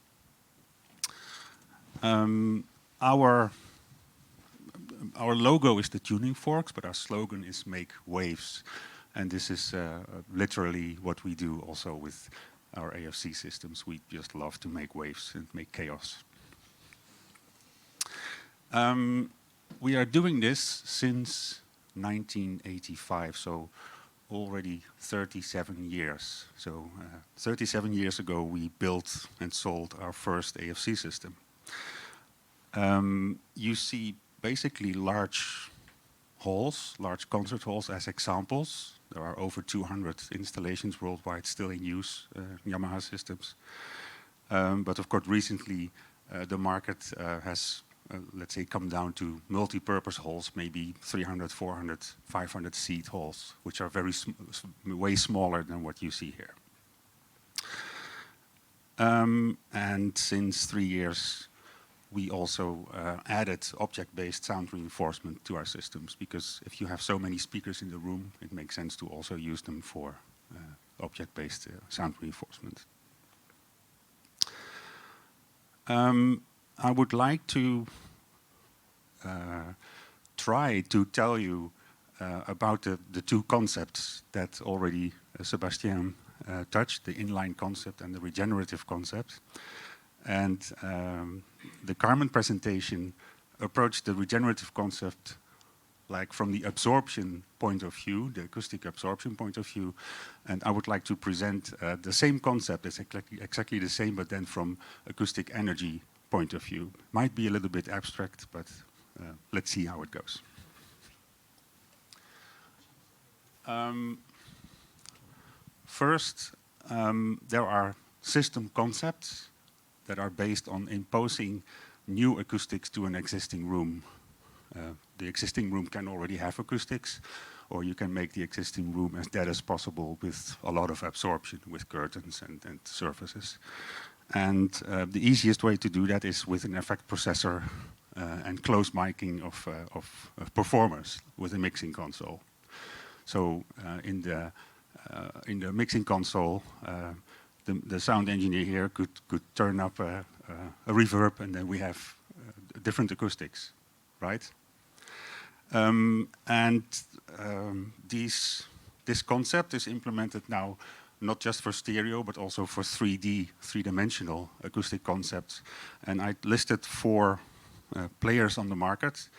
Our logo is the tuning forks, but our slogan is "Make Waves," and this is literally what we do also with our AFC systems. We just love to make waves and make chaos. We are doing this since 1985, so already 37 years. So 37 years ago, we built and sold our first AFC system. You see basically large halls, large concert halls as examples. There are over 200 installations worldwide still in use, Yamaha systems. But of course, recently the market has, let's say, come down to multi-purpose halls, maybe 300, 400, 500 seat halls, which are way smaller than what you see here. And since 3 years, we also added object-based sound reinforcement to our systems, because if you have so many speakers in the room, it makes sense to also use them for object-based sound reinforcement. I would like to try to tell you about the two concepts that already Sébastien touched, the inline concept and the regenerative concept. And the Carmen presentation approached the regenerative concept like from the absorption point of view, the acoustic absorption point of view. And I would like to present the same concept, it's exactly the same, but then from acoustic energy point of view. Might be a little bit abstract, but let's see how it goes. First, there are system concepts that are based on imposing new acoustics to an existing room. The existing room can already have acoustics, or you can make the existing room as dead as possible with a lot of absorption with curtains and surfaces. And the easiest way to do that is with an effect processor and close miking of performers with a mixing console. So in the mixing console, the sound engineer here could turn up a reverb, and then we have different acoustics, right? This concept is implemented now not just for stereo, but also for 3D, three-dimensional acoustic concepts. And I listed 4 players on the market.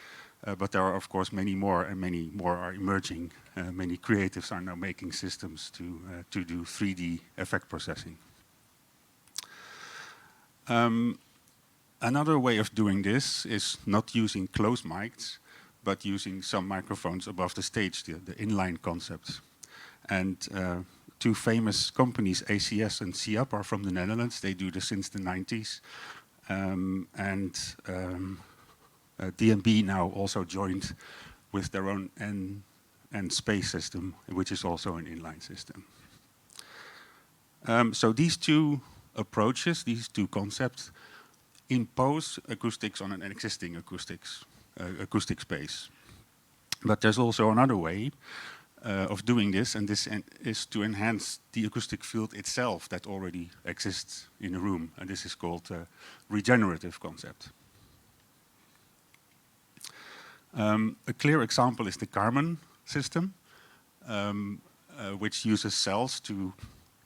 but there are, of course, many more, and many more are emerging. Many creatives are now making systems to do 3D effect processing. Another way of doing this is not using closed mics, but using some microphones above the stage, the inline concept. And two famous companies, ACS and SIAP, are from the Netherlands. They do this since the 90s. DNB now also joined with their own N space system, which is also an inline system. So these two approaches, these two concepts, impose acoustics on an existing acoustic space. But there's also another way of doing this, and this is to enhance the acoustic field itself that already exists in a room, and this is called regenerative concept. A clear example is the Karman system, which uses cells to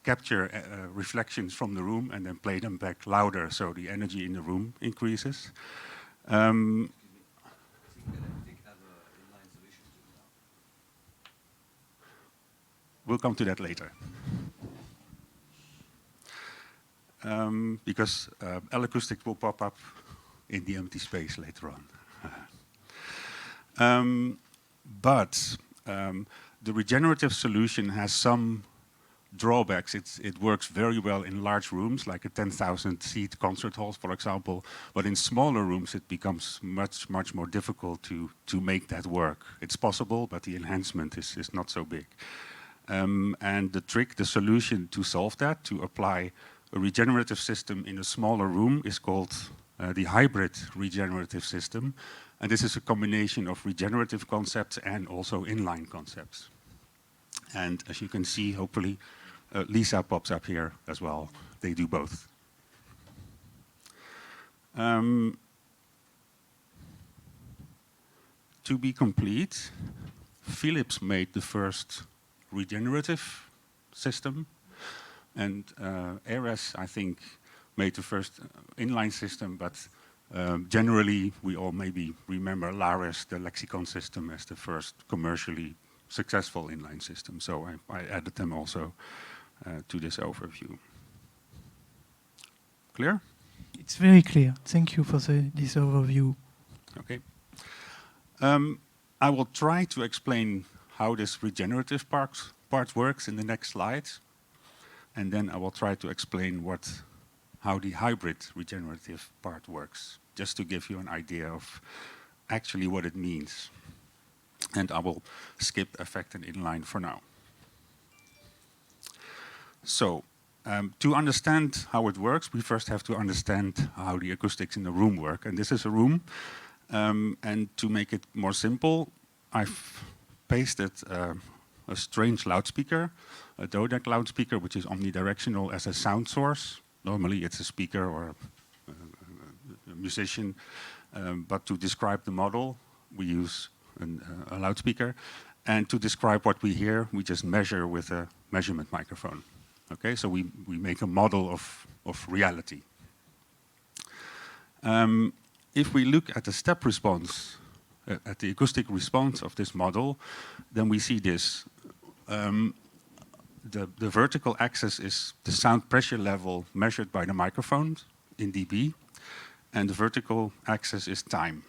capture reflections from the room and then play them back louder, so the energy in the room increases. We'll come to that later. Because L-Acoustic will pop up in the empty space later on. The regenerative solution has some drawbacks. It works very well in large rooms, like a 10,000 seat concert halls, for example. But in smaller rooms, it becomes much more difficult to make that work. It's possible, but the enhancement is not so big. And the solution to solve that, to apply a regenerative system in a smaller room, is called the hybrid regenerative system. And this is a combination of regenerative concepts and also inline concepts. And as you can see, hopefully, Lisa pops up here as well. They do both. To be complete, Philips made the first regenerative system, and Ares, I think, made the first inline system, but generally we all maybe remember Lares, the Lexicon system, as the first commercially successful inline system. So I added them also to this overview. Clear? It's very clear. Thank you for this overview. Okay. I will try to explain how this regenerative part works in the next slide. And then I will try to explain how the hybrid regenerative part works, just to give you an idea of actually what it means. And I will skip effect and inline for now. So, to understand how it works, we first have to understand how the acoustics in the room work. And this is a room. And to make it more simple, I've pasted a strange loudspeaker, a DODEC loudspeaker, which is omnidirectional, as a sound source. Normally it's a speaker or a musician. But to describe the model, we use a loudspeaker. And to describe what we hear, we just measure with a measurement microphone. Okay, so we make a model of reality. If we look at the step response, at the acoustic response of this model, then we see this. The vertical axis is the sound pressure level measured by the microphone in dB, and the vertical axis is time.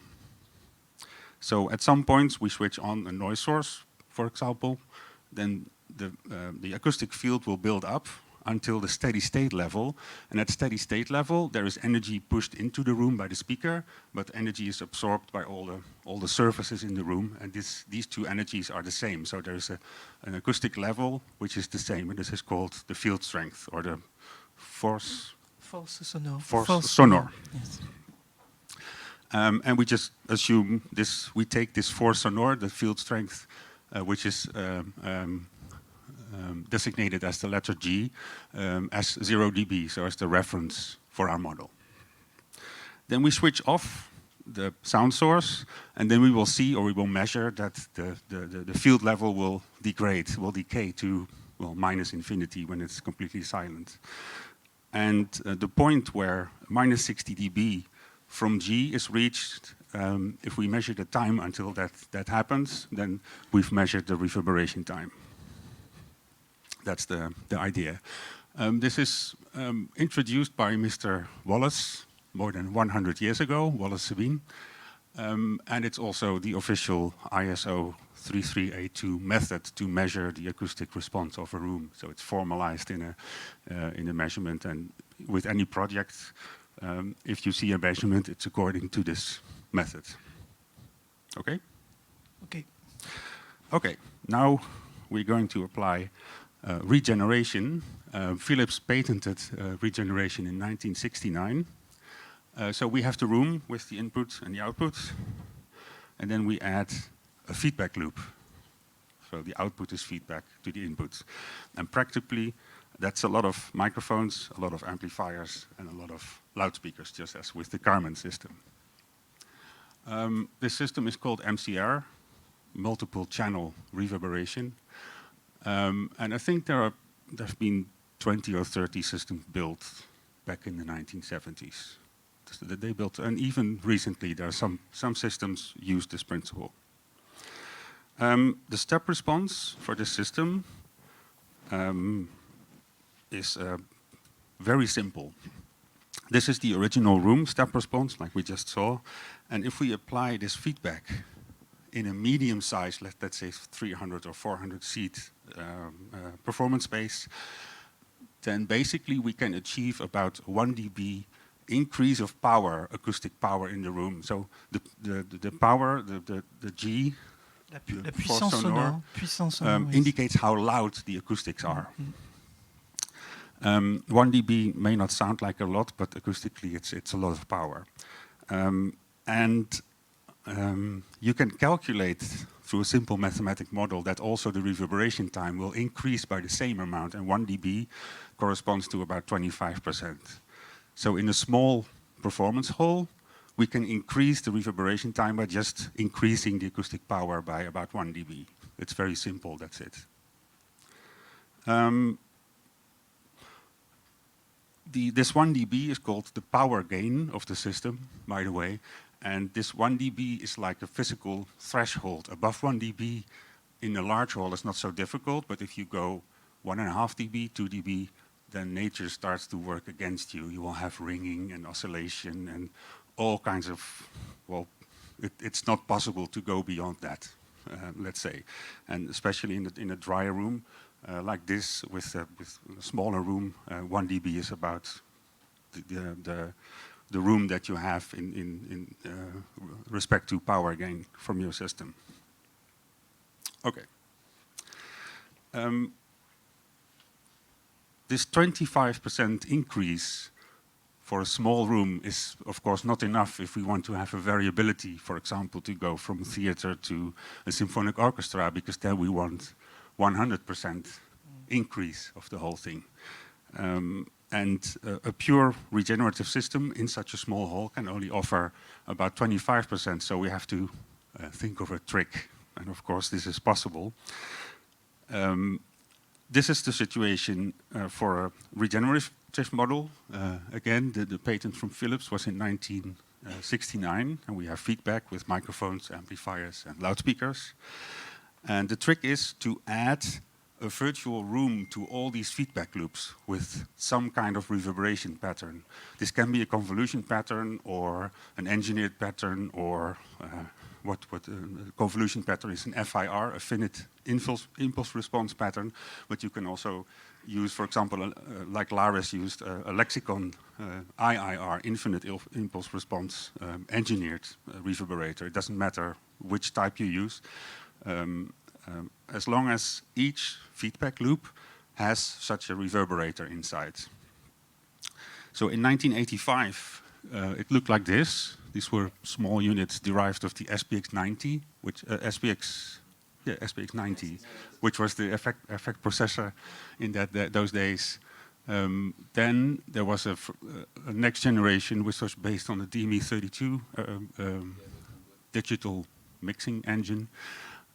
So at some points we switch on a noise source, for example, then the acoustic field will build up until the steady state level. And at steady state level, there is energy pushed into the room by the speaker, but energy is absorbed by all the surfaces in the room. And these two energies are the same. So there's an acoustic level which is the same, and this is called the field strength, or the force sonore. Force sonore. Yes. And we just assume this. We take this force sonore, the field strength, which is designated as the letter G, as 0 dB, so as the reference for our model. Then we switch off the sound source, and then we will see, or we will measure, that the field level will degrade, will decay to, well, minus infinity when it's completely silent. And the point where minus 60 dB from G is reached if we measure the time until that happens, then we've measured the reverberation time. That's the idea. This is introduced by Mr. Wallace more than 100 years ago, Wallace Sabine. And it's also the official ISO 3382 method to measure the acoustic response of a room. So it's formalized in a measurement, and with any project, if you see a measurement, it's according to this method. Okay? Okay. Okay, now we're going to apply regeneration. Philips patented regeneration in 1969. So we have the room with the input and the output, and then we add a feedback loop. So the output is feedback to the input. And practically, that's a lot of microphones, a lot of amplifiers, and a lot of loudspeakers, just as with the Karman system. This system is called MCR, multiple channel reverberation. And I think there have been 20 or 30 systems built back in the 1970s. That they built, and even recently there are some systems use this principle. The step response for this system is very simple. This is the original room step response, like we just saw, and if we apply this feedback in a medium size, let's say 300 or 400 seat performance space, then basically we can achieve about 1 dB increase of power, acoustic power in the room. So the power, the G, La puissance sonore, oui. indicates how loud the acoustics are. 1 dB may not sound like a lot, but acoustically it's a lot of power. You can calculate through a simple mathematic model that also the reverberation time will increase by the same amount, and 1 dB corresponds to about 25%. So in a small performance hall, we can increase the reverberation time by just increasing the acoustic power by about 1 dB. It's very simple, that's it. This 1 dB is called the power gain of the system, by the way. And this 1 dB is like a physical threshold. Above 1 dB in a large hall is not so difficult, but if you go 1.5 dB, 2 dB, then nature starts to work against you. You will have ringing and oscillation and all kinds of, well, it's not possible to go beyond that, let's say. And especially in a drier room like this, with a smaller room, 1 dB is about the room that you have in respect to power gain from your system. Okay. This 25% increase for a small room is, of course, not enough if we want to have a variability, for example, to go from theater to a symphonic orchestra, because then we want 100% increase of the whole thing. A pure regenerative system in such a small hall can only offer about 25%, so we have to think of a trick. And of course, this is possible. This is the situation for a regenerative model. Again, the patent from Philips was in 1969, and we have feedback with microphones, amplifiers, and loudspeakers. And the trick is to add a virtual room to all these feedback loops with some kind of reverberation pattern. This can be a convolution pattern or an engineered pattern, or what convolution pattern is an FIR, a finite impulse response pattern, but you can also use, for example, like Laris used, a lexicon IIR, infinite impulse response engineered reverberator. It doesn't matter which type you use, as long as each feedback loop has such a reverberator inside. So in 1985, it looked like this. These were small units derived of the SPX90, which SPX90, which was the effect processor in those days. Then there was a next generation, which was based on the DME32 digital mixing engine.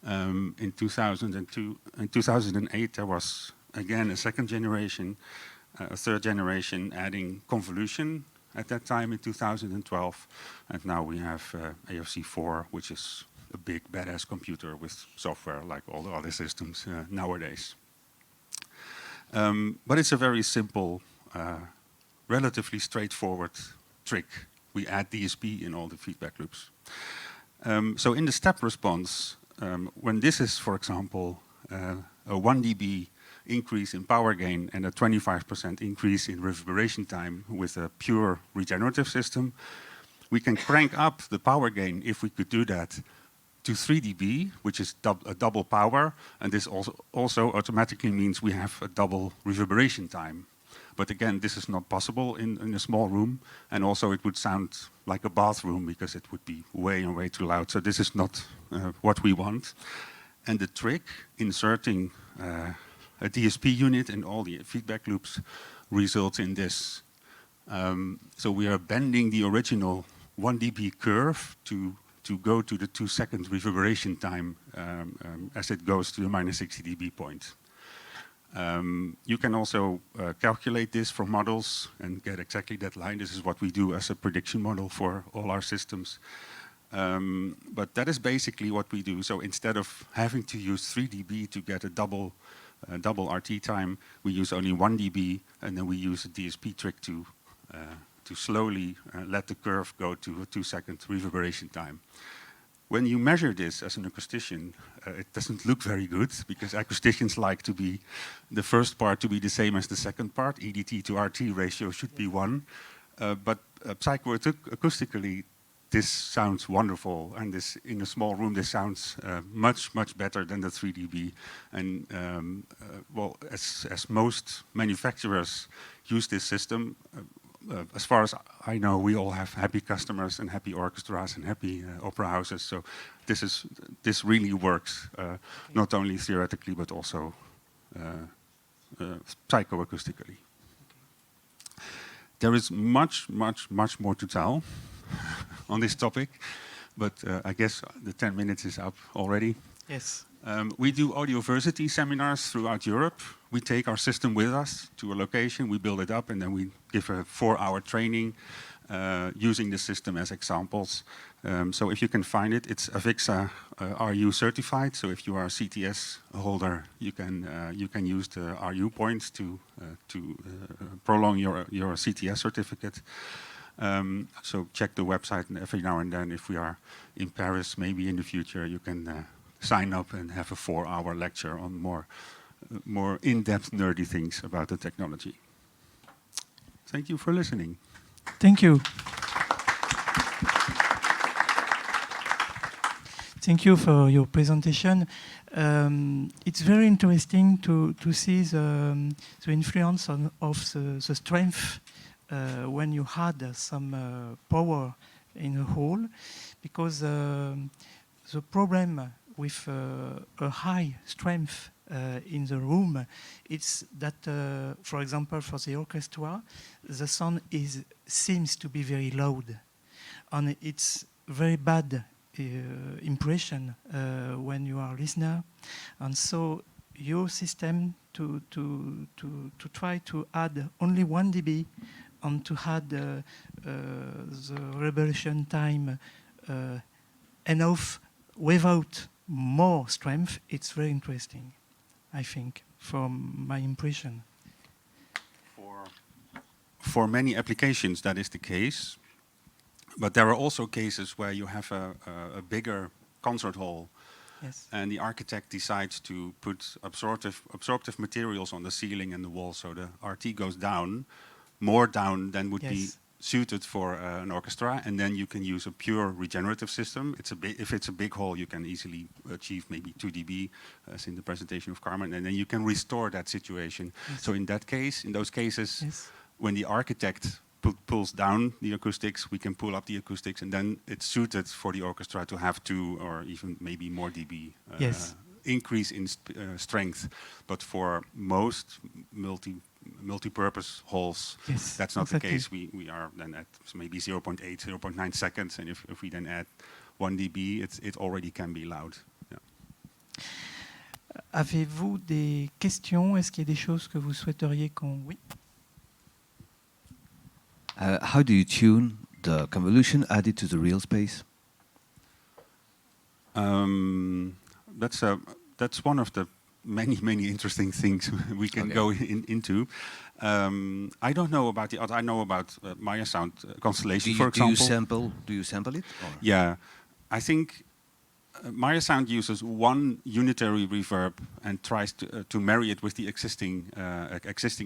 In 2002 and 2008, there was again a second generation, a third generation, adding convolution at that time in 2012, and now we have AFC4, which is a big badass computer with software like all the other systems nowadays. But it's a very simple, relatively straightforward trick. We add DSP in all the feedback loops. So in the step response, when this is, for example, a 1 dB increase in power gain and a 25% increase in reverberation time with a pure regenerative system, we can crank up the power gain, if we could do that, to 3 dB, which is a double power, and this also automatically means we have a double reverberation time. But again, this is not possible in a small room, and also it would sound like a bathroom because it would be way and way too loud. So this is not what we want. And the trick, inserting a DSP unit in all the feedback loops, results in this. So we are bending the original 1 dB curve to go to the 2-second reverberation time as it goes to the -60 dB point. You can also calculate this from models and get exactly that line. This is what we do as a prediction model for all our systems. But that is basically what we do. So instead of having to use 3 dB to get a double RT time, we use only 1 dB, and then we use a DSP trick to slowly let the curve go to a 2-second reverberation time. When you measure this as an acoustician, it doesn't look very good, because acousticians like to be the first part to be the same as the second part. EDT to RT ratio should be 1. But psychoacoustically, this sounds wonderful, and this in a small room, this sounds much better than the 3 dB. And well, as most manufacturers use this system, as far as I know, we all have happy customers and happy orchestras and happy opera houses. So this really works, not only theoretically but also psychoacoustically. There is much more to tell on this topic, but I guess the 10 minutes is up already. Yes. We do Audioversity seminars throughout Europe. We take our system with us to a location, we build it up, and then we give a 4-hour training using the system as examples. So if you can find it, it's Avixa RU certified. So if you are a CTS holder, you can use the RU points to prolong your CTS certificate. So check the website, and every now and then, if we are in Paris, maybe in the future, you can sign up and have a 4-hour lecture on more in-depth nerdy things about the technology. Thank you for listening. Thank you. Thank you for your presentation. It's very interesting to see the influence of the strength when you had some power in a hall, because the problem with a high strength in the room, it's that, for example, for the orchestra, the sound seems to be very loud, and it's very bad impression when you are a listener. And so your system to try to add only 1 dB and to add the reverberation time enough without more strength, it's very interesting, I think, from my impression. For many applications, that is the case. But there are also cases where you have a bigger concert hall, Yes. and the architect decides to put absorptive materials on the ceiling and the wall, so the RT goes down, more down than would be Yes. suited for an orchestra, and then you can use a pure regenerative system. If it's a big hall, you can easily achieve maybe 2 dB, as in the presentation of Carmen, and then you can restore that situation. Yes. So in those cases, Yes. when the architect pulls down the acoustics, we can pull up the acoustics, and then it's suited for the orchestra to have 2 or even maybe more dB Yes. increase in strength. But for most multi-purpose halls, Yes, that's not exactly. the case. We are then at maybe 0.8, 0.9 seconds, and if we then add 1 dB, it already can be loud. Yeah. Avez-vous des questions? Est-ce qu'il y a des choses que vous souhaiteriez qu'on... Oui. How do you tune the convolution added to the real space? That's one of the many interesting things we can go into. I don't know about the other. I know about Maya Sound Constellation, for example. Do you sample it? Or? Yeah, I think Maya Sound uses one unitary reverb and tries to marry it with the existing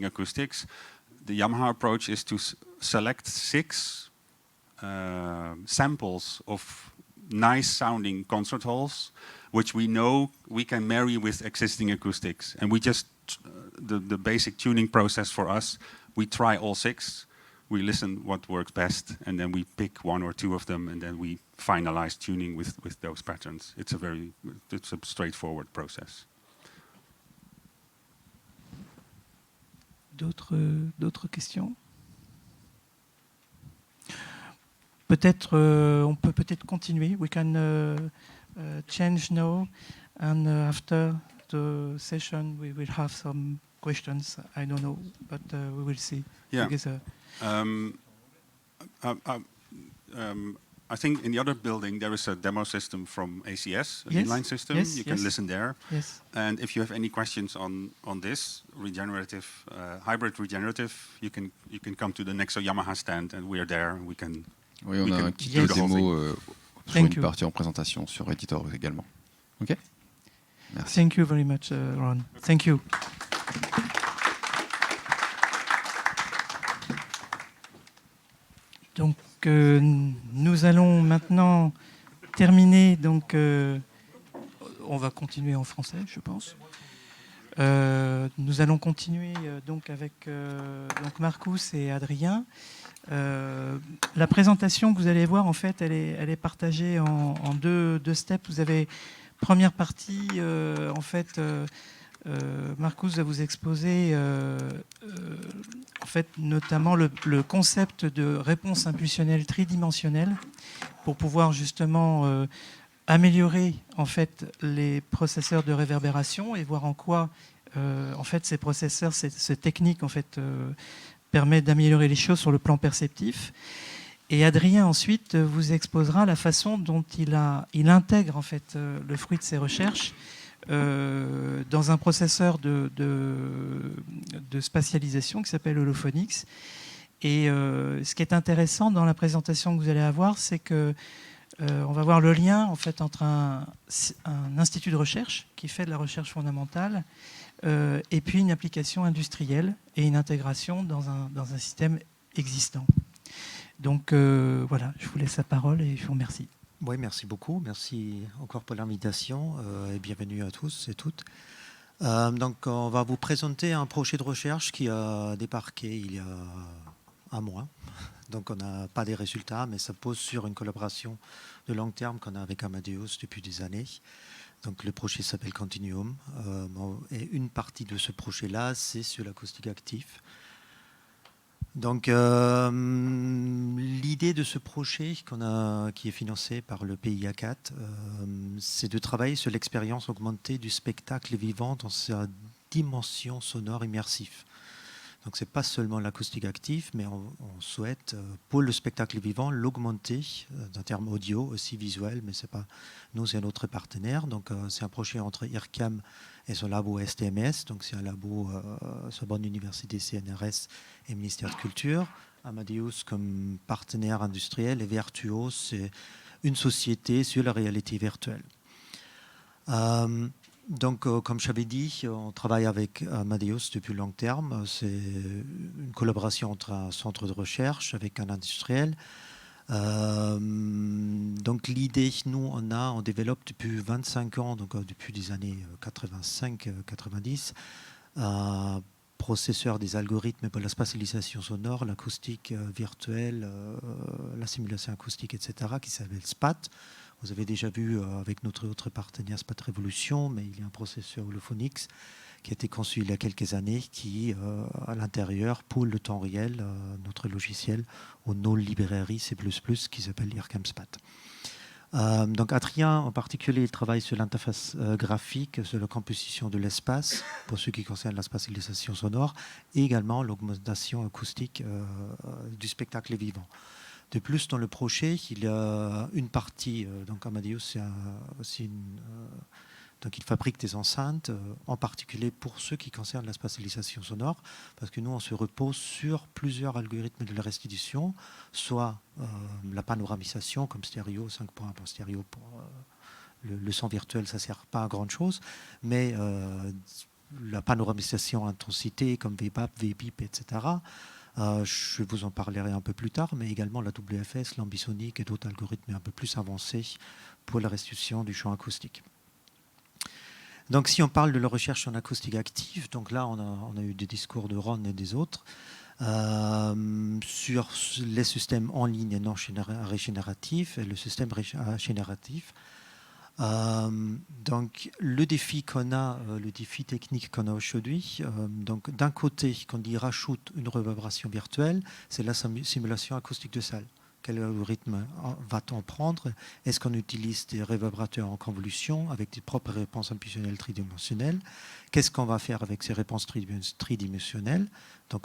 acoustics. The Yamaha approach is to select 6 samples of nice sounding concert halls, which we know we can marry with existing acoustics. And we just, the basic tuning process for us, we try all 6, we listen what works best, and then we pick 1 or 2 of them, and then we finalize tuning with those patterns. It's a straightforward process. D'autres questions? Peut-être, on peut peut-être continuer. We can change now, and after the session, we will have some questions. I don't know, but we will see. Yeah. Together. I think in the other building there is a demo system from ACS, an Yes, inline system. yes, You can yes. listen there. Yes. And if you have any questions on this regenerative, hybrid regenerative, you can come to the Nexo Yamaha stand, and we are there. And we can. Oui, on we a can un kit do de the whole thing. démo sur Thank une you. partie en présentation sur Editor également. Ok. Merci. Thank you very much, Ron. Thank you. Donc, nous allons maintenant terminer. Donc, on va continuer en français, je pense. Nous allons continuer donc avec donc Marcus et Adrien. La présentation que vous allez voir, en fait, elle est partagée en deux steps. Vous avez première partie, en fait. Marcus va vous exposer en fait, notamment le concept de réponse impulsionnelle tridimensionnelle pour pouvoir justement améliorer en fait, les processeurs de réverbération et voir en quoi en fait, ces processeurs, cette technique en fait, permet d'améliorer les choses sur le plan perceptif. Et Adrien ensuite vous exposera la façon dont il intègre en fait, le fruit de ses recherches dans un processeur de spatialisation qui s'appelle Holophonics. Et ce qui est intéressant dans la présentation que vous allez avoir, c'est que on va voir le lien en fait, entre un institut de recherche qui fait de la recherche fondamentale et puis une application industrielle et une intégration dans un système existant. Donc voilà, je vous laisse la parole et je vous remercie. Oui, merci beaucoup. Merci encore pour l'invitation et bienvenue à tous et toutes. Donc, on va vous présenter un projet de recherche qui a débarqué il y a un mois. Donc, on n'a pas des résultats, mais ça pose sur une collaboration de long terme qu'on a avec Amadeus depuis des années. Donc, le projet s'appelle Continuum. Et une partie de ce projet-là, c'est sur l'acoustique active. Donc, l'idée de ce projet qui est financé par le PIA 4, c'est de travailler sur l'expérience augmentée du spectacle vivant dans sa dimension sonore immersive. Donc, ce n'est pas seulement l'acoustique active, mais on souhaite, pour le spectacle vivant, l'augmenter d'un terme audio, aussi visuel, mais ce n'est pas nous, c'est notre partenaire. Donc, c'est un projet entre IRCAM et son labo STMS, donc c'est un labo Sorbonne Université CNRS et Ministère de Culture. Amadeus comme partenaire industriel et Virtuos, c'est une société sur la réalité virtuelle. Donc, comme j'avais dit, on travaille avec Amadeus depuis long terme. C'est une collaboration entre un centre de recherche avec un industriel. Donc l'idée, nous, on développe depuis 25 ans, donc depuis les années 85-90, un processeur des algorithmes pour la spatialisation sonore, l'acoustique virtuelle, la simulation acoustique, etc., qui s'appelle SPAT. Vous avez déjà vu avec notre autre partenaire SPAT Révolution, mais il y a un processeur Holophonics qui a été conçu il y a quelques années, qui, à l'intérieur, pour le temps réel, notre logiciel, ou nos librairies C++, qui s'appelle IRCAM SPAT. Donc Adrien, en particulier, il travaille sur l'interface graphique, sur la composition de l'espace, pour ce qui concerne la spatialisation sonore, et également l'augmentation acoustique du spectacle vivant. De plus, dans le projet, il y a une partie, donc Amadeus, c'est aussi donc il fabrique des enceintes, en particulier pour ce qui concerne la spatialisation sonore, parce que nous, on se repose sur plusieurs algorithmes de la restitution, soit la panoramisation comme stéréo, 5 points pour stéréo pour le son virtuel, ça ne sert pas à grand chose, mais la panoramisation intensité comme VBAP, VBIP, etc. Je vous en parlerai un peu plus tard, mais également la WFS, l'ambisonique et d'autres algorithmes un peu plus avancés pour la restitution du champ acoustique. Donc, si on parle de la recherche en acoustique active, donc là, on a eu des discours de Ron et des autres sur les systèmes en ligne et non régénératifs et le système génératif. Donc, le défi qu'on a, le défi technique qu'on a aujourd'hui, donc d'un côté, quand il rajoute une réverbération virtuelle, c'est la simulation acoustique de salle. Quel algorithme va-t-on prendre? Est-ce qu'on utilise des réverbérateurs en convolution avec des propres réponses impulsionnelles tridimensionnelles? Qu'est-ce qu'on va faire avec ces réponses tridimensionnelles? Donc,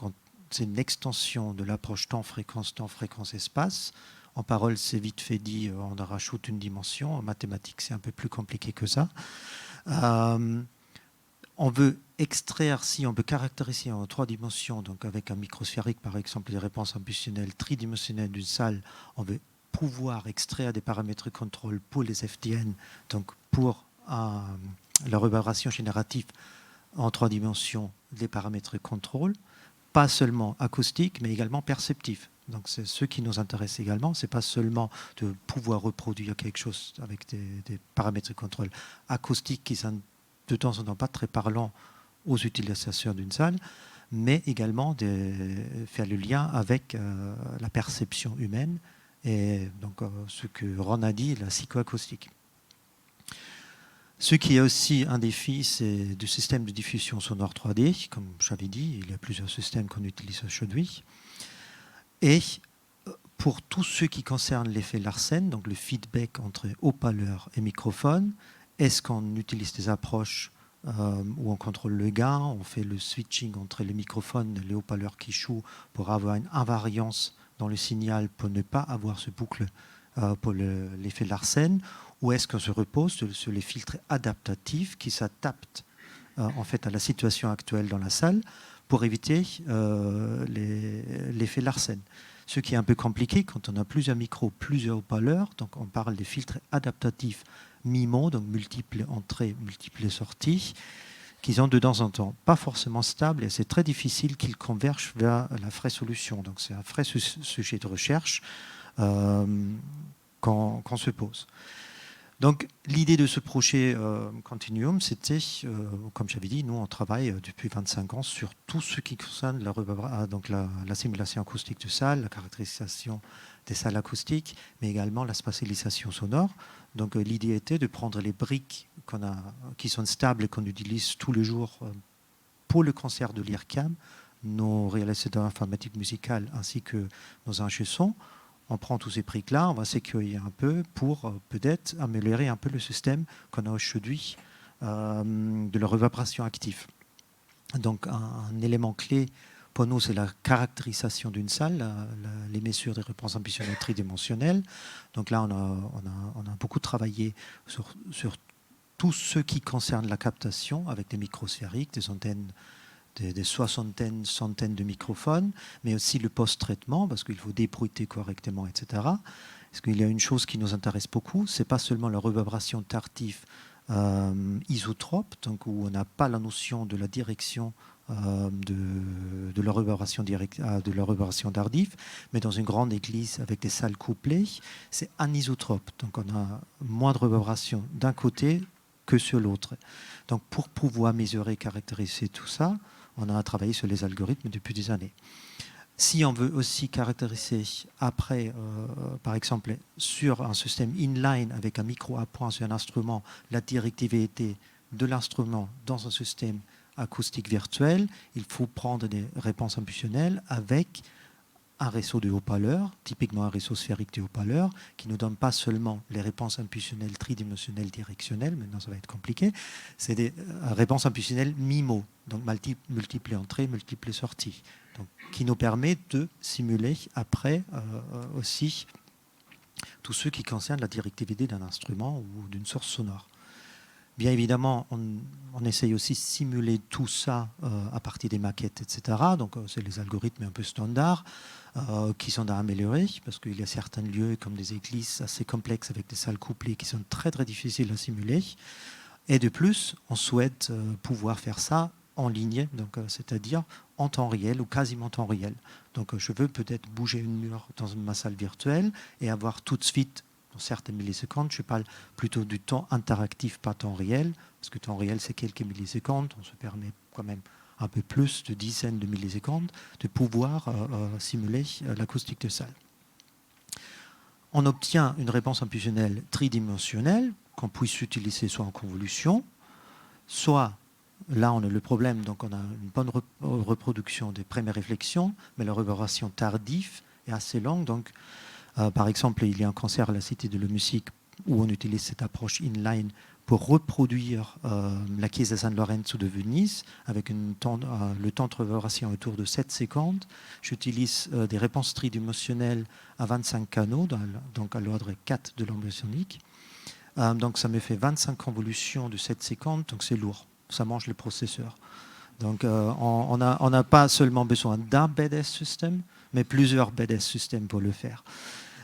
c'est une extension de l'approche temps-fréquence, espace. En parole, c'est vite fait dit, on en rajoute une dimension. En mathématiques, c'est un peu plus compliqué que ça. On veut extraire, si on peut caractériser en 3 dimensions, donc avec un microsphérique par exemple, des réponses impulsionnelles tridimensionnelles d'une salle, on veut pouvoir extraire des paramètres de contrôle pour les FDN, donc pour la réverbération générative en 3 dimensions des paramètres de contrôle, pas seulement acoustiques, mais également perceptifs. Donc c'est ce qui nous intéresse également, c'est pas seulement de pouvoir reproduire quelque chose avec des paramètres de contrôle acoustiques qui sont de temps en temps pas très parlant aux utilisateurs d'une salle, mais également de faire le lien avec la perception humaine et donc ce que Ron a dit, la psychoacoustique. Ce qui est aussi un défi, c'est du système de diffusion sonore 3D. Comme j'avais dit, il y a plusieurs systèmes qu'on utilise aujourd'hui. Et pour tout ce qui concerne l'effet Larsen, donc le feedback entre haut-parleur et microphone, est-ce qu'on utilise des approches où on contrôle le gain, on fait le switching entre les microphones et les haut-parleurs qui jouent pour avoir une invariance dans le signal pour ne pas avoir ce boucle pour l'effet Larsen, ou est-ce qu'on se repose sur les filtres adaptatifs qui s'adaptent en fait à la situation actuelle dans la salle pour éviter l'effet Larsen. Ce qui est un peu compliqué quand on a plusieurs micros, plusieurs haut-parleurs, donc on parle des filtres adaptatifs MIMO, donc multiples entrées, multiples sorties, qui sont de temps en temps pas forcément stables et c'est très difficile qu'ils convergent vers la vraie solution. Donc c'est un vrai sujet de recherche qu'on se pose. Donc l'idée de ce projet Continuum, c'était, comme j'avais dit, nous on travaille depuis 25 ans sur tout ce qui concerne la simulation acoustique de salle, la caractérisation des salles acoustiques, mais également la spatialisation sonore. Donc l'idée était de prendre les briques qui sont stables et qu'on utilise tous les jours pour le concert de l'IRCAM, nos réalisateurs informatiques musicales ainsi que nos ingénieurs son. On prend tous ces briques-là, on va sécuriser un peu pour peut-être améliorer un peu le système qu'on a aujourd'hui de la réverbération active. Donc un élément clé pour nous, c'est la caractérisation d'une salle, les mesures des réponses impulsionnelles tridimensionnelles. Donc là, on a beaucoup travaillé sur tout ce qui concerne la captation avec des microsphériques, des antennes, des soixantaines, centaines de microphones, mais aussi le post-traitement, parce qu'il faut débruiter correctement, etc. Parce qu'il y a une chose qui nous intéresse beaucoup, ce n'est pas seulement la réverbération tardive isotrope, donc où on n'a pas la notion de la direction de la réverbération tardive, mais dans une grande église avec des salles couplées, c'est anisotrope. Donc on a moins de réverbération d'un côté que sur l'autre. Donc pour pouvoir mesurer, caractériser tout ça, on a travaillé sur les algorithmes depuis des années. Si on veut aussi caractériser après, par exemple, sur un système inline avec un micro à point sur un instrument, la directivité de l'instrument dans un système acoustique virtuel, il faut prendre des réponses impulsionnelles avec un réseau de haut-parleurs, typiquement un réseau sphérique de haut-parleurs, qui ne nous donne pas seulement les réponses impulsionnelles tridimensionnelles directionnelles, maintenant ça va être compliqué, c'est des réponses impulsionnelles MIMO, donc multiples entrées, multiples sorties, donc, qui nous permet de simuler après aussi tout ce qui concerne la directivité d'un instrument ou d'une source sonore. Bien évidemment, on essaye aussi de simuler tout ça à partir des maquettes, etc. Donc, c'est les algorithmes un peu standards qui sont à améliorer, parce qu'il y a certains lieux, comme des églises assez complexes avec des salles couplées, qui sont très très difficiles à simuler. Et de plus, on souhaite pouvoir faire ça en ligne, donc c'est-à-dire en temps réel ou quasiment en temps réel. Donc, je veux peut-être bouger une mur dans ma salle virtuelle et avoir tout de suite, dans certaines millisecondes, je parle plutôt du temps interactif, pas temps réel, parce que temps réel, c'est quelques millisecondes, on se permet quand même un peu plus de dizaines de millisecondes de pouvoir simuler l'acoustique de salle. On obtient une réponse impulsionnelle tridimensionnelle qu'on puisse utiliser soit en convolution, soit, là on a le problème, donc on a une bonne reproduction des premières réflexions, mais la reverberation tardive est assez longue, donc par exemple, il y a un concert à la Cité de la Musique où on utilise cette approche inline pour reproduire la Chiesa San Lorenzo de Venise avec le temps de reverberation autour de 7 secondes. J'utilise des réponses tridimensionnelles à 25 canaux, donc à l'ordre 4 de l'onde sonique. Donc ça me fait 25 convolutions de 7 secondes, donc c'est lourd, ça mange le processeur. Donc on n'a pas seulement besoin d'un BDS système, mais plusieurs BDS systèmes pour le faire.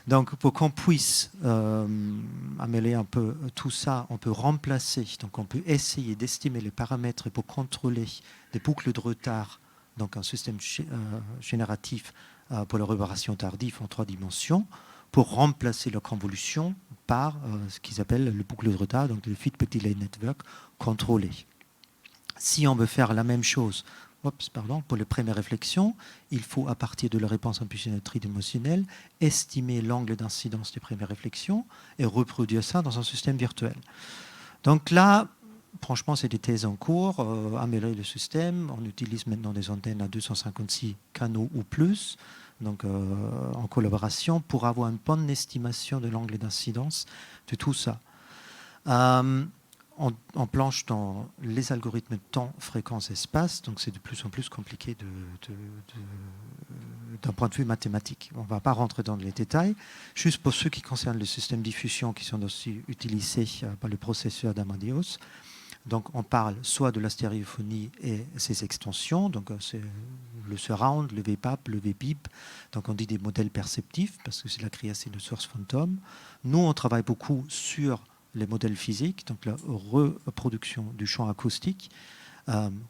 Donc, pour qu'on puisse améliorer un peu tout ça, on peut remplacer, donc on peut essayer d'estimer les paramètres pour contrôler des boucles de retard, donc un système génératif pour la reverberation tardive en 3 dimensions, pour remplacer la convolution par ce qu'ils appellent le boucle de retard, donc le feedback delay network contrôlé. Si on veut faire la même chose, pour les premières réflexions, il faut, à partir de la réponse impulsionnelle tridimensionnelle, estimer l'angle d'incidence des premières réflexions et reproduire ça dans un système virtuel. Donc là, franchement, c'est des thèses en cours. Améliorer le système, on utilise maintenant des antennes à 256 canaux ou plus, donc en collaboration, pour avoir une bonne estimation de l'angle d'incidence de tout ça. On planche dans les algorithmes de temps, fréquence, espace, donc c'est de plus en plus compliqué d'un point de vue mathématique. On ne va pas rentrer dans les détails. Juste pour ceux qui concernent le système de diffusion qui sont aussi utilisés par le processeur d'Amadeus, donc on parle soit de la stéréophonie et ses extensions, donc c'est le surround, le VPAP, le VBIP, donc on dit des modèles perceptifs parce que c'est la création de sources fantômes. Nous, on travaille beaucoup sur les modèles physiques, donc la reproduction du champ acoustique,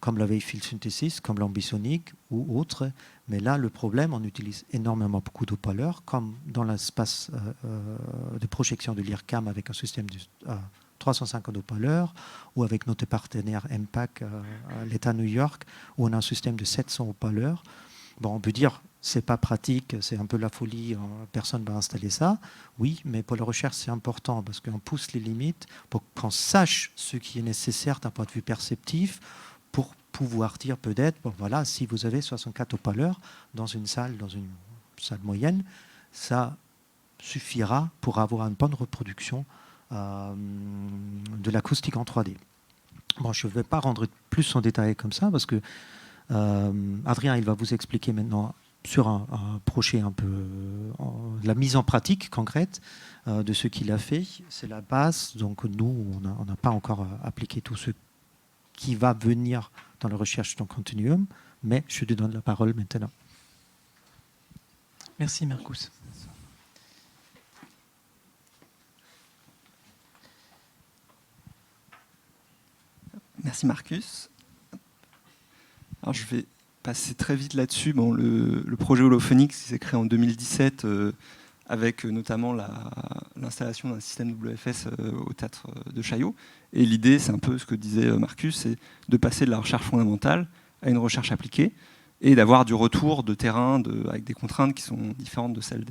comme la wave-field synthesis, comme l'ambisonique ou autre. Mais là, le problème, on utilise énormément beaucoup d'haut-parleurs, comme dans l'espace de projection de l'IRCAM avec un système de 350 haut-parleurs, ou avec notre partenaire MPAC à l'État de New York, où on a un système de 700 haut-parleurs. Bon, on peut dire c'est pas pratique, c'est un peu la folie, personne ne va installer ça. Oui, mais pour la recherche, c'est important parce qu'on pousse les limites pour qu'on sache ce qui est nécessaire d'un point de vue perceptif pour pouvoir dire peut-être, bon voilà, si vous avez 64 haut-parleurs dans une salle moyenne, ça suffira pour avoir une bonne reproduction de l'acoustique en 3D. Bon, je ne vais pas rentrer plus en détail comme ça parce que Adrien, il va vous expliquer maintenant sur un projet un peu la mise en pratique concrète de ce qu'il a fait. C'est la base, donc nous, on n'a pas encore appliqué tout ce qui va venir dans la recherche dans Continuum, mais je te donne la parole maintenant. Merci Marcus. Merci Marcus. Alors je vais passer très vite là-dessus. Bon, le projet Holophonics s'est créé en 2017 avec notamment l'installation d'un système WFS au théâtre de Chaillot. Et l'idée, c'est un peu ce que disait Marcus, c'est de passer de la recherche fondamentale à une recherche appliquée et d'avoir du retour de terrain avec des contraintes qui sont différentes de celles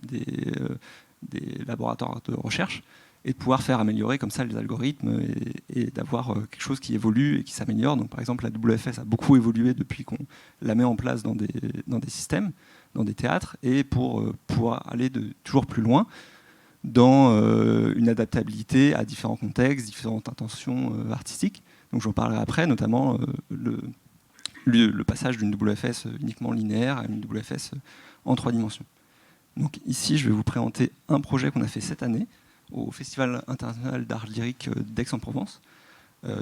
des laboratoires de recherche. et de pouvoir faire améliorer comme ça les algorithmes et d'avoir quelque chose qui évolue et qui s'améliore. Donc par exemple, la WFS a beaucoup évolué depuis qu'on la met en place dans des systèmes, dans des théâtres, et pour pouvoir aller toujours plus loin dans une adaptabilité à différents contextes, différentes intentions artistiques. Donc j'en parlerai après, notamment le passage d'une WFS uniquement linéaire à une WFS en 3 dimensions. Donc ici, je vais vous présenter un projet qu'on a fait cette année au Festival international d'art lyrique d'Aix-en-Provence,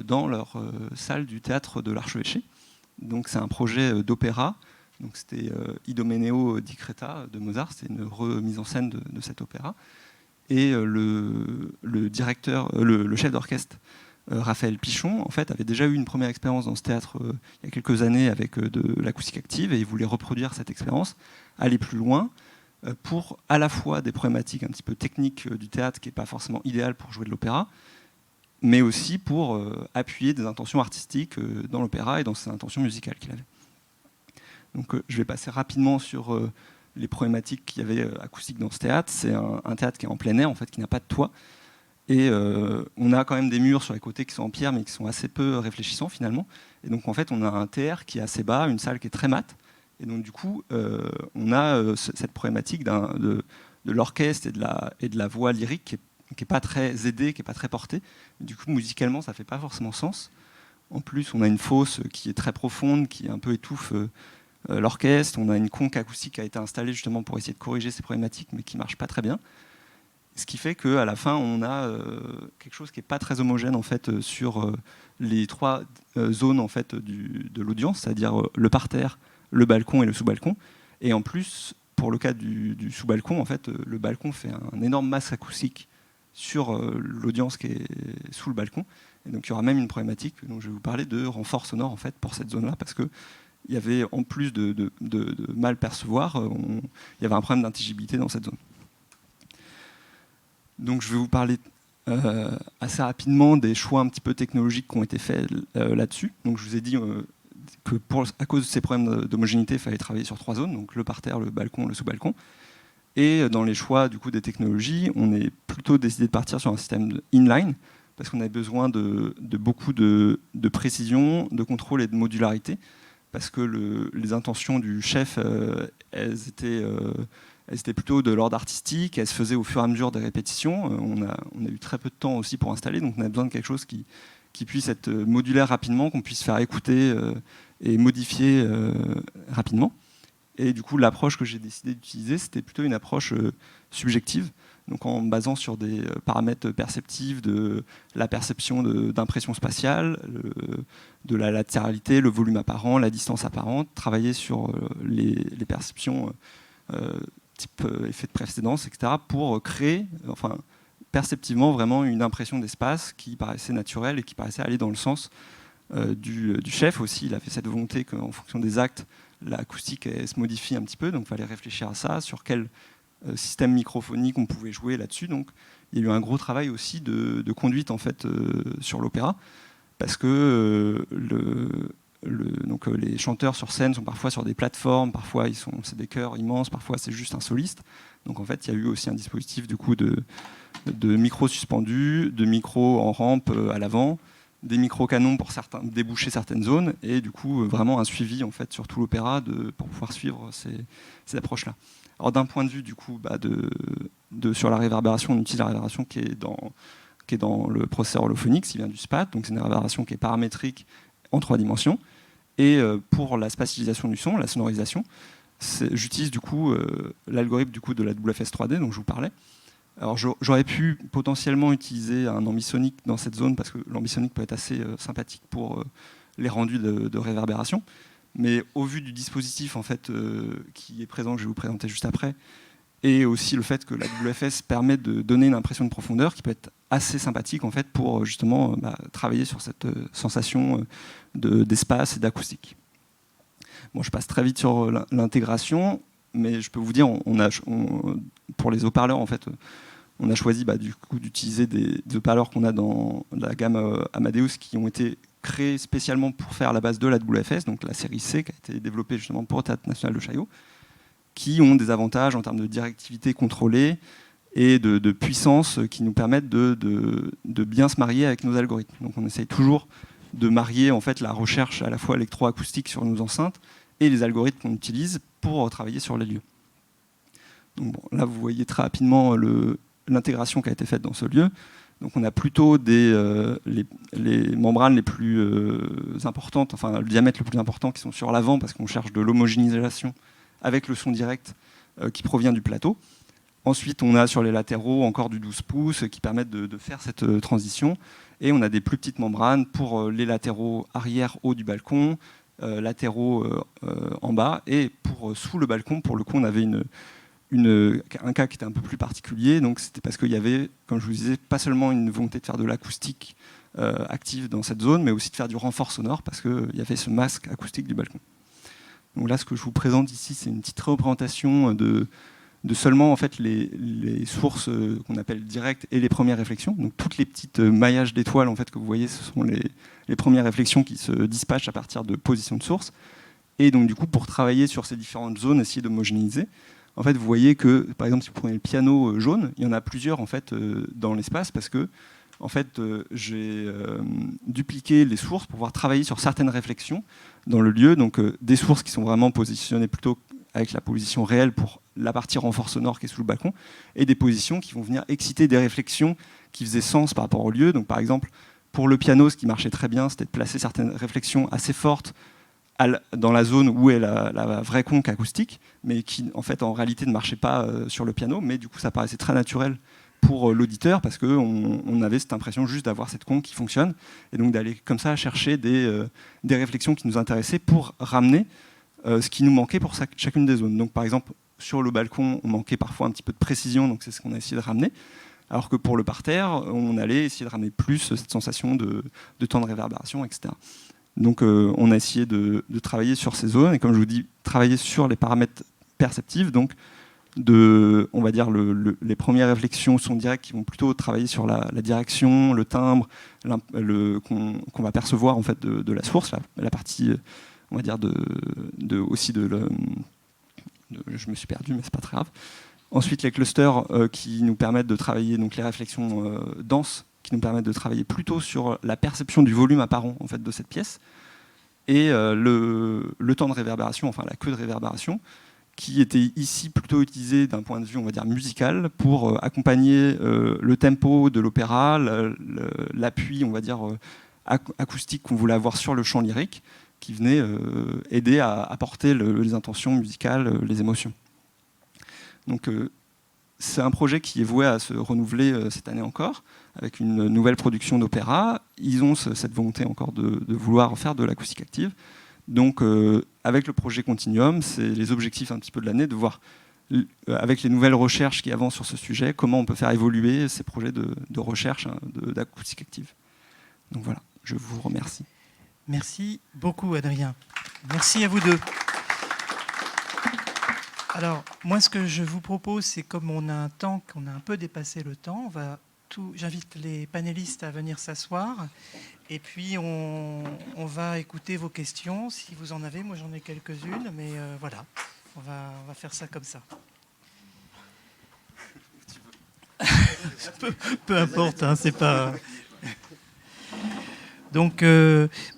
dans leur salle du théâtre de l'Archevêché. Donc c'est un projet d'opéra. Donc c'était Idomeneo di Creta de Mozart, c'est une remise en scène de cet opéra. Et le directeur, le chef d'orchestre, Raphaël Pichon, en fait, avait déjà eu une première expérience dans ce théâtre il y a quelques années avec de l'acoustique active, et il voulait reproduire cette expérience, aller plus loin, pour à la fois des problématiques un petit peu techniques du théâtre, qui n'est pas forcément idéal pour jouer de l'opéra, mais aussi pour appuyer des intentions artistiques dans l'opéra et dans ses intentions musicales qu'il avait. Donc je vais passer rapidement sur les problématiques qu'il y avait acoustiques dans ce théâtre. C'est un théâtre qui est en plein air, en fait, qui n'a pas de toit. Et on a quand même des murs sur les côtés qui sont en pierre, mais qui sont assez peu réfléchissants finalement. Et donc en fait, on a un TR qui est assez bas, une salle qui est très mate. Et donc du coup, on a cette problématique de l'orchestre et de la voix lyrique qui n'est pas très aidée, qui n'est pas très portée. Du coup, musicalement, ça ne fait pas forcément sens. En plus, on a une fosse qui est très profonde, qui un peu étouffe l'orchestre. On a une conque acoustique qui a été installée justement pour essayer de corriger ces problématiques, mais qui ne marche pas très bien. Ce qui fait qu'à la fin, on a quelque chose qui n'est pas très homogène en fait, sur les 3 zones en fait, de l'audience, c'est-à-dire le parterre, le balcon et le sous-balcon. Et en plus, pour le cas du sous-balcon, en fait, le balcon fait un énorme masse acoustique sur l'audience qui est sous le balcon. Et donc il y aura même une problématique dont je vais vous parler de renfort sonore en fait, pour cette zone-là, parce qu'il y avait, en plus de mal percevoir, il y avait un problème d'intelligibilité dans cette zone. Donc je vais vous parler assez rapidement des choix un petit peu technologiques qui ont été faits là-dessus. Donc je vous ai dit que à cause de ces problèmes d'homogénéité, il fallait travailler sur 3 zones, donc le parterre, le balcon, le sous-balcon. Et dans les choix du coup, des technologies, on est plutôt décidé de partir sur un système inline, parce qu'on avait besoin de beaucoup de précision, de contrôle et de modularité, parce que les intentions du chef, elles étaient plutôt de l'ordre artistique, elles se faisaient au fur et à mesure des répétitions. On a eu très peu de temps aussi pour installer, donc on a besoin de quelque chose qui puisse être modulaire rapidement, qu'on puisse faire écouter et modifier rapidement. Et du coup, l'approche que j'ai décidé d'utiliser, c'était plutôt une approche subjective, donc en basant sur des paramètres perceptifs de la perception d'impression spatiale, de la latéralité, le volume apparent, la distance apparente, travailler sur les perceptions type effet de précédence, etc., pour créer, enfin, perceptivement, vraiment une impression d'espace qui paraissait naturelle et qui paraissait aller dans le sens du chef aussi. Il a fait cette volonté qu'en fonction des actes, l'acoustique se modifie un petit peu, donc il fallait réfléchir à ça, sur quel système microphonique on pouvait jouer là-dessus. Donc il y a eu un gros travail aussi de conduite en fait, sur l'opéra, parce que donc, les chanteurs sur scène sont parfois sur des plateformes, parfois c'est des chœurs immenses, parfois c'est juste un soliste. Donc en fait, il y a eu aussi un dispositif du coup, de micros suspendus, de micros en rampe à l'avant, des micro-canons pour déboucher certaines zones, et du coup vraiment un suivi en fait, sur tout l'opéra pour pouvoir suivre ces approches-là. Alors d'un point de vue du coup, sur la réverbération, on utilise la réverbération qui est dans le processeur holophonique, qui vient du SPAT, donc c'est une réverbération qui est paramétrique en 3 dimensions. Et pour la spatialisation du son, la sonorisation, j'utilise du coup l'algorithme de la WFS 3D dont je vous parlais. Alors j'aurais pu potentiellement utiliser un ambisonique dans cette zone parce que l'ambisonique peut être assez sympathique pour les rendus de réverbération. Mais au vu du dispositif en fait, qui est présent, que je vais vous présenter juste après, et aussi le fait que la WFS permet de donner une impression de profondeur qui peut être assez sympathique en fait, pour justement travailler sur cette sensation d'espace et d'acoustique. Bon, je passe très vite sur l'intégration, mais je peux vous dire, pour les haut-parleurs, en fait, on a choisi du coup d'utiliser des haut-parleurs qu'on a dans la gamme Amadeus qui ont été créés spécialement pour faire la base de la WFS, donc la série C qui a été développée justement pour le Théâtre National de Chaillot, qui ont des avantages en termes de directivité contrôlée et de puissance qui nous permettent de bien se marier avec nos algorithmes. Donc on essaye toujours de marier en fait la recherche à la fois électroacoustique sur nos enceintes et les algorithmes qu'on utilise pour travailler sur les lieux. Donc bon, là, vous voyez très rapidement l'intégration qui a été faite dans ce lieu. Donc on a plutôt les membranes les plus importantes, enfin le diamètre le plus important qui sont sur l'avant parce qu'on cherche de l'homogénéisation avec le son direct qui provient du plateau. Ensuite, on a sur les latéraux encore du 12 pouces qui permettent de faire cette transition. Et on a des plus petites membranes pour les latéraux arrière haut du balcon, latéraux en bas. Et pour sous le balcon, pour le coup, on avait un cas qui était un peu plus particulier. Donc c'était parce qu'il y avait, comme je vous disais, pas seulement une volonté de faire de l'acoustique active dans cette zone, mais aussi de faire du renfort sonore parce qu'il y avait ce masque acoustique du balcon. Donc là, ce que je vous présente ici, c'est une petite représentation de seulement en fait, les sources qu'on appelle directes et les premières réflexions. Donc toutes les petites maillages d'étoiles en fait, que vous voyez, ce sont les premières réflexions qui se dispatchent à partir de positions de source. Et donc du coup, pour travailler sur ces différentes zones, essayer d'homogénéiser, en fait, vous voyez que, par exemple, si vous prenez le piano jaune, il y en a plusieurs en fait, dans l'espace parce que en fait, j'ai dupliqué les sources pour pouvoir travailler sur certaines réflexions dans le lieu. Donc des sources qui sont vraiment positionnées plutôt avec la position réelle pour la partie renfort sonore qui est sous le balcon, et des positions qui vont venir exciter des réflexions qui faisaient sens par rapport au lieu. Donc par exemple, pour le piano, ce qui marchait très bien, c'était de placer certaines réflexions assez fortes dans la zone où est la vraie conque acoustique, mais qui en fait en réalité ne marchait pas sur le piano, mais du coup ça paraissait très naturel pour l'auditeur parce qu'on avait cette impression juste d'avoir cette conque qui fonctionne, et donc d'aller comme ça chercher des réflexions qui nous intéressaient pour ramener ce qui nous manquait pour chacune des zones. Donc par exemple, sur le balcon, on manquait parfois un petit peu de précision, donc c'est ce qu'on a essayé de ramener, alors que pour le parterre, on allait essayer de ramener plus cette sensation de temps de réverbération, etc. Donc on a essayé de travailler sur ces zones, et comme je vous dis, travailler sur les paramètres perceptifs, donc on va dire les premières réflexions son directes qui vont plutôt travailler sur la direction, le timbre, qu'on va percevoir en fait de la source, la partie, on va dire, je me suis perdu, mais c'est pas très grave. Ensuite, les clusters qui nous permettent de travailler, donc les réflexions denses, qui nous permettent de travailler plutôt sur la perception du volume apparent en fait, de cette pièce, et le temps de réverbération, enfin la queue de réverbération, qui était ici plutôt utilisé d'un point de vue, on va dire, musical, pour accompagner le tempo de l'opéra, l'appui, on va dire, acoustique qu'on voulait avoir sur le chant lyrique, qui venait aider à apporter les intentions musicales, les émotions. Donc c'est un projet qui est voué à se renouveler cette année encore, avec une nouvelle production d'opéra. Ils ont cette volonté encore de vouloir faire de l'acoustique active. Donc avec le projet Continuum, c'est les objectifs un petit peu de l'année, de voir avec les nouvelles recherches qui avancent sur ce sujet, comment on peut faire évoluer ces projets de recherche d'acoustique active. Donc voilà, je vous remercie. Merci beaucoup, Adrien. Merci à vous deux. Alors, moi, ce que je vous propose, c'est comme on a qu'on a un peu dépassé le temps, j'invite les panélistes à venir s'asseoir, et puis on va écouter vos questions, si vous en avez. Moi, j'en ai quelques-unes, mais voilà, on va faire ça comme ça. peu importe, hein, c'est pas... Donc,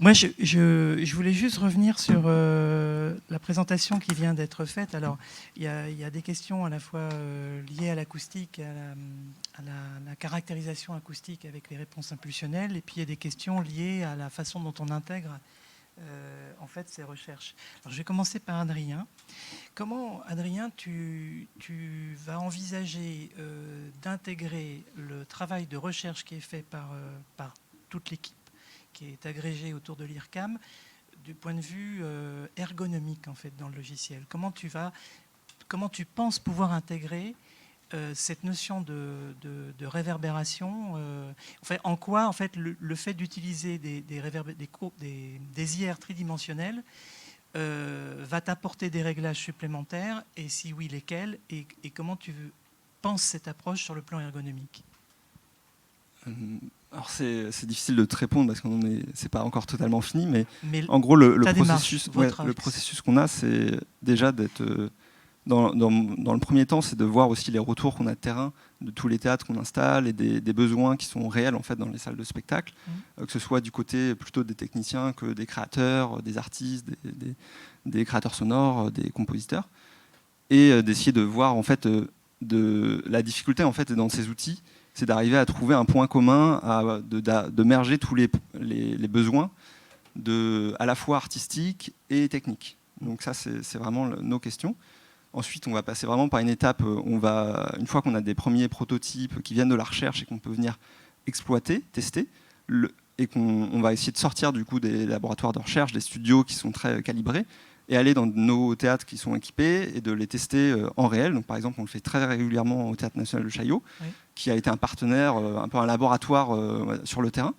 moi, je voulais juste revenir sur la présentation qui vient d'être faite. Alors, il y a des questions à la fois liées à l'acoustique, à la caractérisation acoustique avec les réponses impulsionnelles, et puis il y a des questions liées à la façon dont on intègre en fait ces recherches. Alors, je vais commencer par Adrien. Comment, Adrien, tu vas envisager d'intégrer le travail de recherche qui est fait par toute l'équipe, qui est agrégé autour de l'IRCAM, du point de vue ergonomique en fait dans le logiciel. Comment tu penses pouvoir intégrer cette notion de réverbération en quoi en fait le fait d'utiliser des IR tridimensionnels va t'apporter des réglages supplémentaires, et si oui, lesquels, et comment tu penses cette approche sur le plan ergonomique? Alors c'est difficile de te répondre parce que c'est pas encore totalement fini, mais en gros le processus qu'on a, c'est déjà dans le premier temps, c'est de voir aussi les retours qu'on a de terrain, de tous les théâtres qu'on installe et des besoins qui sont réels en fait dans les salles de spectacle, que ce soit du côté plutôt des techniciens que des créateurs, des artistes, des créateurs sonores, des compositeurs, et d'essayer de voir en fait la difficulté en fait dans ces outils, c'est d'arriver à trouver un point commun, de merger tous les besoins à la fois artistiques et techniques. Donc ça, c'est vraiment nos questions. Ensuite, on va passer vraiment par une étape, une fois qu'on a des premiers prototypes qui viennent de la recherche et qu'on peut venir exploiter, tester, et qu'on va essayer de sortir du coup des laboratoires de recherche, des studios qui sont très calibrés, et aller dans nos théâtres qui sont équipés et de les tester en réel. Donc, par exemple, on le fait très régulièrement au Théâtre National de Chaillot, qui a été un partenaire, un peu un laboratoire sur le terrain,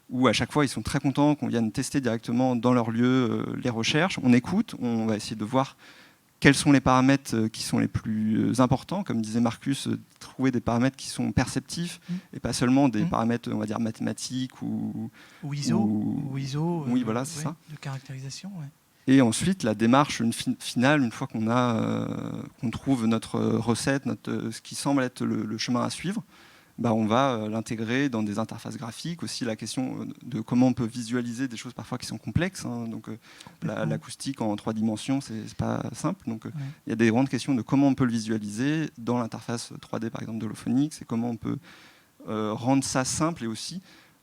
où à chaque fois ils sont très contents qu'on vienne tester directement dans leur lieu les recherches. On écoute, on va essayer de voir quels sont les paramètres qui sont les plus importants, comme disait Marcus, trouver des paramètres qui sont perceptifs et pas seulement des paramètres, on va dire, mathématiques ou ISO. Oui, voilà, c'est ça. De caractérisation. Ouais. Et ensuite, la démarche finale, une fois qu'on trouve notre recette, ce qui semble être le chemin à suivre, on va l'intégrer dans des interfaces graphiques. Aussi, la question de comment on peut visualiser des choses parfois qui sont complexes. Donc, l'acoustique en 3 dimensions, c'est pas simple. Donc, il y a des grandes questions de comment on peut le visualiser dans l'interface 3D, par exemple, de l'Ophonics, et comment on peut rendre ça simple et aussi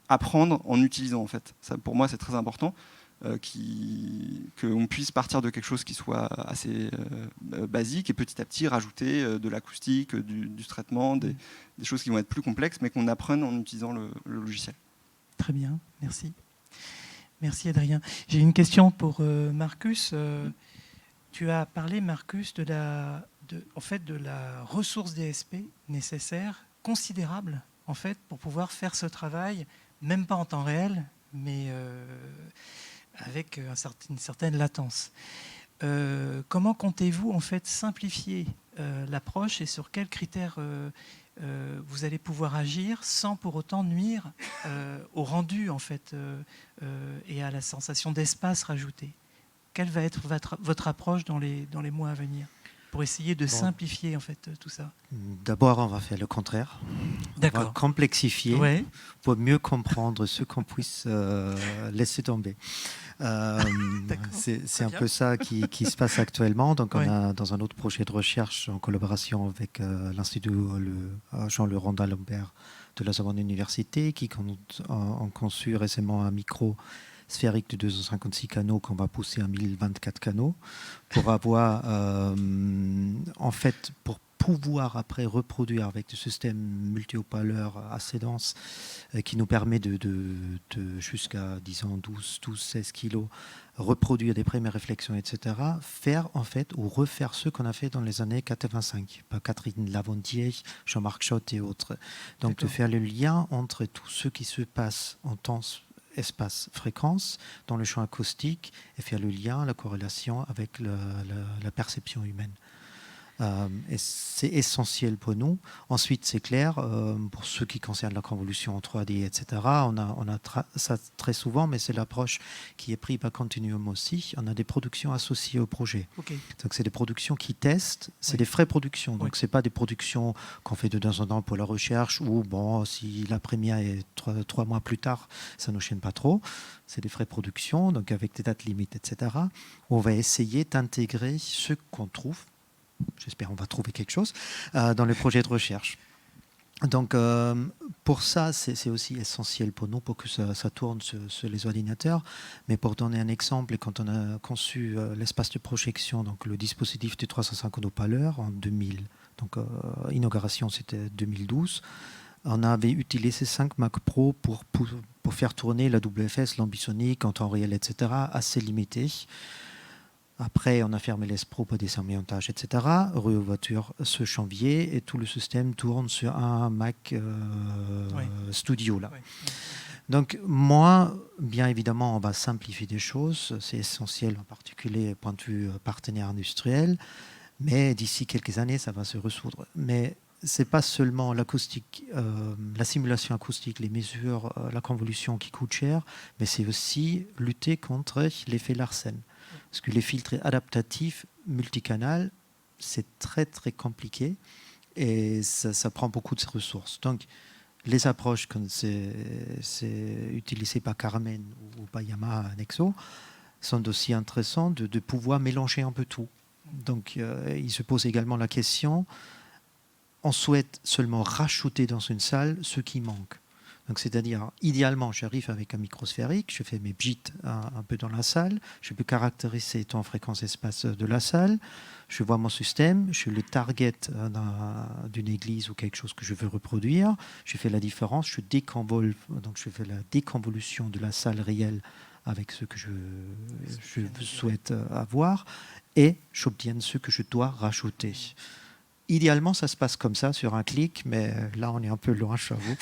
apprendre en utilisant, en fait. Ça, pour moi, c'est très important. Qu'on puisse partir de quelque chose qui soit assez basique et petit à petit rajouter de l'acoustique, du traitement, des choses qui vont être plus complexes, mais qu'on apprenne en utilisant le logiciel. Très bien, merci. Merci Adrien. J'ai une question pour Marcus. Tu as parlé, Marcus, de la ressource DSP nécessaire, considérable, en fait, pour pouvoir faire ce travail, même pas en temps réel, mais avec une certaine latence. Comment comptez-vous en fait simplifier l'approche et sur quels critères vous allez pouvoir agir sans pour autant nuire au rendu en fait et à la sensation d'espace rajouté? Quelle va être votre approche dans les mois à venir pour essayer de simplifier en fait tout ça? D'abord, on va faire le contraire. On va complexifier pour mieux comprendre ce qu'on puisse laisser tomber. C'est un peu ça qui se passe actuellement. Donc, on a dans un autre projet de recherche en collaboration avec l'Institut Jean-Laurent d'Alembert de la Sorbonne Université qui ont conçu récemment un micro sphérique de 256 canaux qu'on va pousser à 1024 canaux pour avoir en fait pour pouvoir après reproduire avec des systèmes multi-haut-parleurs assez denses qui nous permet de jusqu'à disons 12-16 kilos reproduire des premières réflexions, etc. Faire en fait ou refaire ce qu'on a fait dans les années 85 par Catherine Lavandier, Jean-Marc Schott et autres. Donc de faire le lien entre tout ce qui se passe en temps espace-fréquence dans le champ acoustique et faire le lien, la corrélation avec la perception humaine. Et c'est essentiel pour nous. Ensuite, c'est clair, pour ce qui concerne la convolution en 3D, etc., on a ça très souvent, mais c'est l'approche qui est prise par Continuum aussi. On a des productions associées au projet. Donc, c'est des productions qui testent, c'est des vraies productions. Donc, ce n'est pas des productions qu'on fait de temps en temps pour la recherche ou, bon, si la première est 3 mois plus tard, ça ne nous gêne pas trop. C'est des vraies productions, donc avec des dates limites, etc. On va essayer d'intégrer ce qu'on trouve. J'espère qu'on va trouver quelque chose dans le projet de recherche. Donc, pour ça, c'est aussi essentiel pour nous, pour que ça tourne sur les ordinateurs. Mais pour donner un exemple, quand on a conçu l'espace de projection, donc le dispositif de 350 haut-parleurs en 2000, donc inauguration c'était 2012, on avait utilisé 5 Mac Pro pour faire tourner la WFS, l'ambisonique en temps réel, etc., assez limité. Après, on a fermé les Pro pour des montages, etc. Réouverture ce janvier et tout le système tourne sur un Mac Studio. Là. Donc, moi, bien évidemment, on va simplifier des choses. C'est essentiel, en particulier, point de vue partenaire industriel. Mais d'ici quelques années, ça va se résoudre. Mais ce n'est pas seulement l'acoustique, la simulation acoustique, les mesures, la convolution qui coûte cher, mais c'est aussi lutter contre l'effet Larsen. Parce que les filtres adaptatifs multicanal c'est très très compliqué et ça prend beaucoup de ressources. Donc les approches comme c'est utilisé par Carmen ou par Yamaha Nexo sont aussi intéressantes de pouvoir mélanger un peu tout. Donc il se pose également la question, on souhaite seulement rajouter dans une salle ce qui manque. Donc, c'est-à-dire, idéalement, j'arrive avec un micro sphérique, je fais mes bits un peu dans la salle, je peux caractériser temps, fréquence, espace de la salle, je vois mon système, je le target d'une église ou quelque chose que je veux reproduire, je fais la différence, donc je fais la déconvolution de la salle réelle avec ce que je souhaite avoir et j'obtiens ce que je dois rajouter. Idéalement, ça se passe comme ça, sur un clic, mais là, on est un peu loin, j'avoue.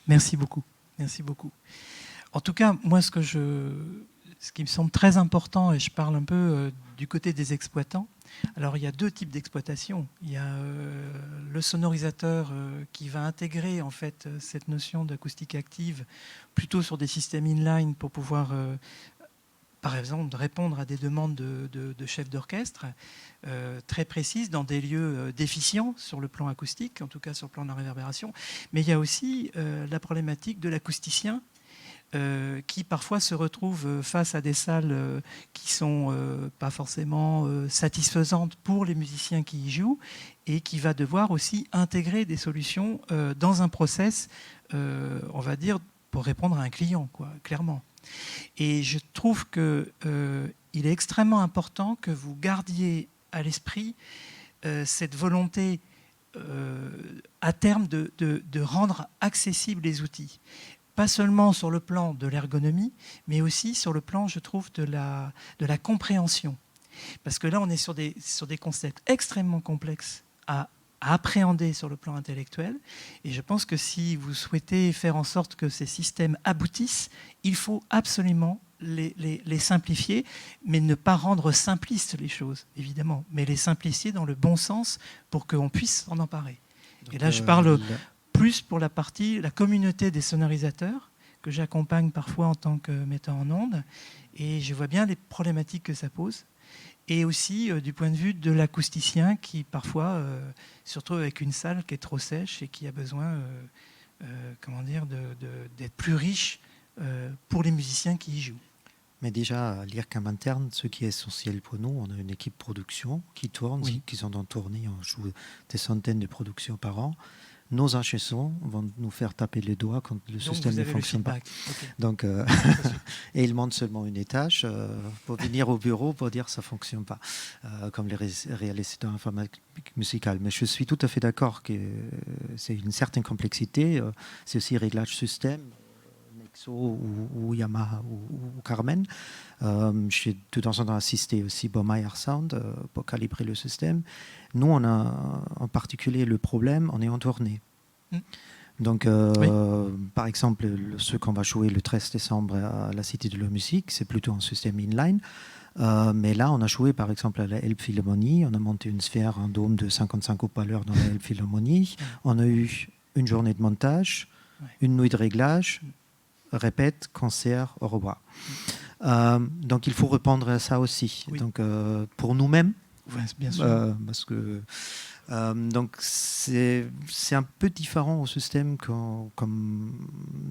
Merci beaucoup. Merci beaucoup. En tout cas, moi, ce qui me semble très important, et je parle un peu du côté des exploitants, alors il y a deux types d'exploitation. Il y a le sonorisateur qui va intégrer en fait cette notion d'acoustique active plutôt sur des systèmes inline pour pouvoir par exemple, de répondre à des demandes de chefs d'orchestre très précises dans des lieux déficients sur le plan acoustique, en tout cas sur le plan de la réverbération. Mais il y a aussi la problématique de l'acousticien qui parfois se retrouve face à des salles qui sont pas forcément satisfaisantes pour les musiciens qui y jouent et qui va devoir aussi intégrer des solutions dans un process, on va dire, pour répondre à un client, quoi, clairement. Et je trouve qu'il est extrêmement important que vous gardiez à l'esprit cette volonté à terme de rendre accessibles les outils. Pas seulement sur le plan de l'ergonomie, mais aussi sur le plan, je trouve, de la compréhension. Parce que là, on est sur des concepts extrêmement complexes à appréhender sur le plan intellectuel. Et je pense que si vous souhaitez faire en sorte que ces systèmes aboutissent, il faut absolument les simplifier, mais ne pas rendre simplistes les choses, évidemment, mais les simplifier dans le bon sens pour qu'on puisse s'en emparer. Donc, et là, je parle plus pour la communauté des sonorisateurs, que j'accompagne parfois en tant que metteur en ondes, et je vois bien les problématiques que ça pose. Et aussi du point de vue de l'acousticien qui parfois se retrouve avec une salle qui est trop sèche et qui a besoin d'être plus riche pour les musiciens qui y jouent. Mais déjà, à l'IRCAM interne, ce qui est essentiel pour nous, on a une équipe production qui tourne, oui. qui sont en tournée, on joue des centaines de productions par an. Nos ingé-sons vont nous faire taper les doigts quand le système ne fonctionne pas. Okay. Donc, et ils montent seulement une étage pour venir au bureau pour dire que ça ne fonctionne pas, comme les réalisateurs informatiques musicaux. Mais je suis tout à fait d'accord que c'est une certaine complexité. C'est aussi réglage système, Nexo ou Yamaha ou Carmen. J'ai de temps en temps assisté aussi Baumeyer Sound pour calibrer le système. Nous, on a en particulier le problème, on est en tournée. Donc, oui. Par exemple, ce qu'on va jouer le 13 décembre à la Cité de la Musique, c'est plutôt un système inline. Mais là, on a joué par exemple à la Elbphilharmonie, on a monté une sphère, un dôme de 55 haut-parleurs dans la Elbphilharmonie. On a eu une journée de montage, une nuit de réglage, répète, concert, au revoir. Donc il faut répondre à ça aussi. Oui. Donc pour nous-mêmes, bien sûr. parce que donc c'est un peu différent au système comme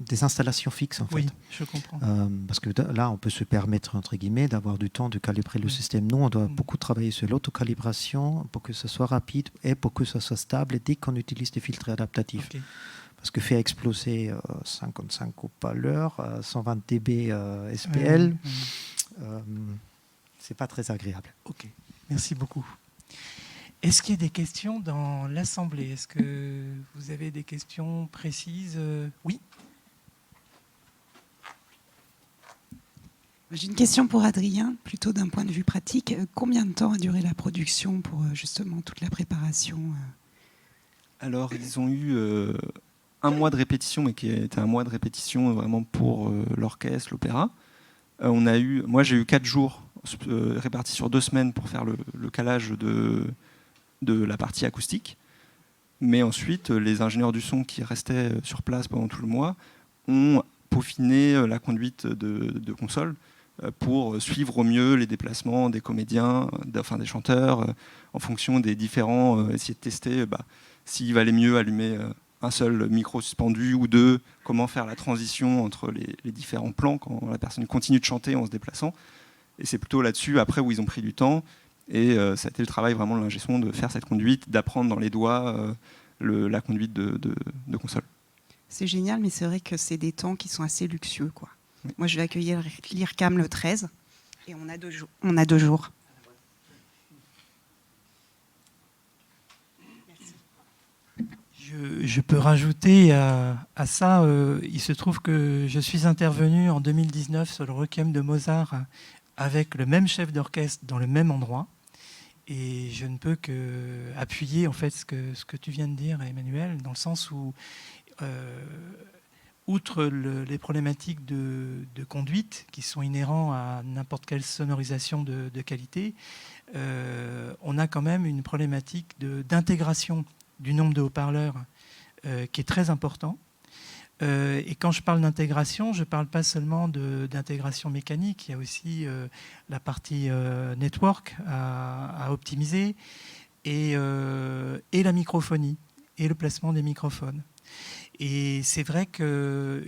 des installations fixes en fait. Oui, je comprends. Parce que là, on peut se permettre entre guillemets d'avoir du temps de calibrer le système. Nous, on doit beaucoup travailler sur l'autocalibration pour que ce soit rapide et pour que ce soit stable dès qu'on utilise des filtres adaptatifs. Okay. Parce que faire exploser 55 haut-parleurs, 120 dB SPL, c'est pas très agréable. Ok, merci beaucoup. Est-ce qu'il y a des questions dans l'Assemblée? Est-ce que vous avez des questions précises? Oui. J'ai une question pour Adrien, plutôt d'un point de vue pratique. Combien de temps a duré la production pour justement toute la préparation? Alors, ils ont eu un mois de répétition, mais qui était un mois de répétition vraiment pour l'orchestre, l'opéra. Moi, j'ai eu 4 jours répartis sur 2 semaines pour faire le calage de la partie acoustique. Mais ensuite, les ingénieurs du son qui restaient sur place pendant tout le mois ont peaufiné la conduite de console. pour suivre au mieux les déplacements des comédiens, enfin des chanteurs, en fonction des différents, essayer de tester s'il valait mieux allumer un seul micro suspendu ou deux, comment faire la transition entre les différents plans quand la personne continue de chanter en se déplaçant. Et c'est plutôt là-dessus, après, où ils ont pris du temps. Et ça a été le travail vraiment de l'ingé son de faire cette conduite, d'apprendre dans les doigts la conduite de console. C'est génial, mais c'est vrai que c'est des temps qui sont assez luxueux, quoi. Oui. Moi, je vais accueillir l'IRCAM le 13 et on a 2 jours. On a 2 jours. Je peux rajouter à ça, il se trouve que je suis intervenu en 2019 sur le Requiem de Mozart avec le même chef d'orchestre dans le même endroit. Et je ne peux que appuyer en fait ce que tu viens de dire, Emmanuel, dans le sens où, outre les problématiques de conduite qui sont inhérents à n'importe quelle sonorisation de qualité, on a quand même une problématique d'intégration du nombre de haut-parleurs qui est très important. Et quand je parle d'intégration, je ne parle pas seulement d'intégration mécanique, il y a aussi la partie network à optimiser et la microphonie et le placement des microphones. Et c'est vrai que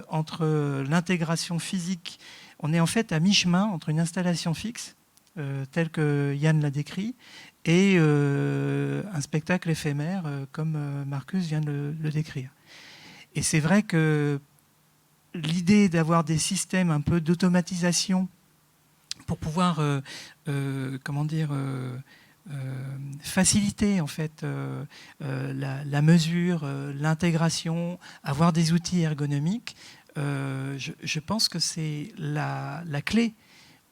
entre l'intégration physique, on est en fait à mi-chemin entre une installation fixe, telle que Yann l'a décrit, et un spectacle éphémère, comme Marcus vient de le décrire. Et c'est vrai que l'idée d'avoir des systèmes un peu d'automatisation pour pouvoir faciliter en fait la mesure, l'intégration, avoir des outils ergonomiques, je pense que c'est la clé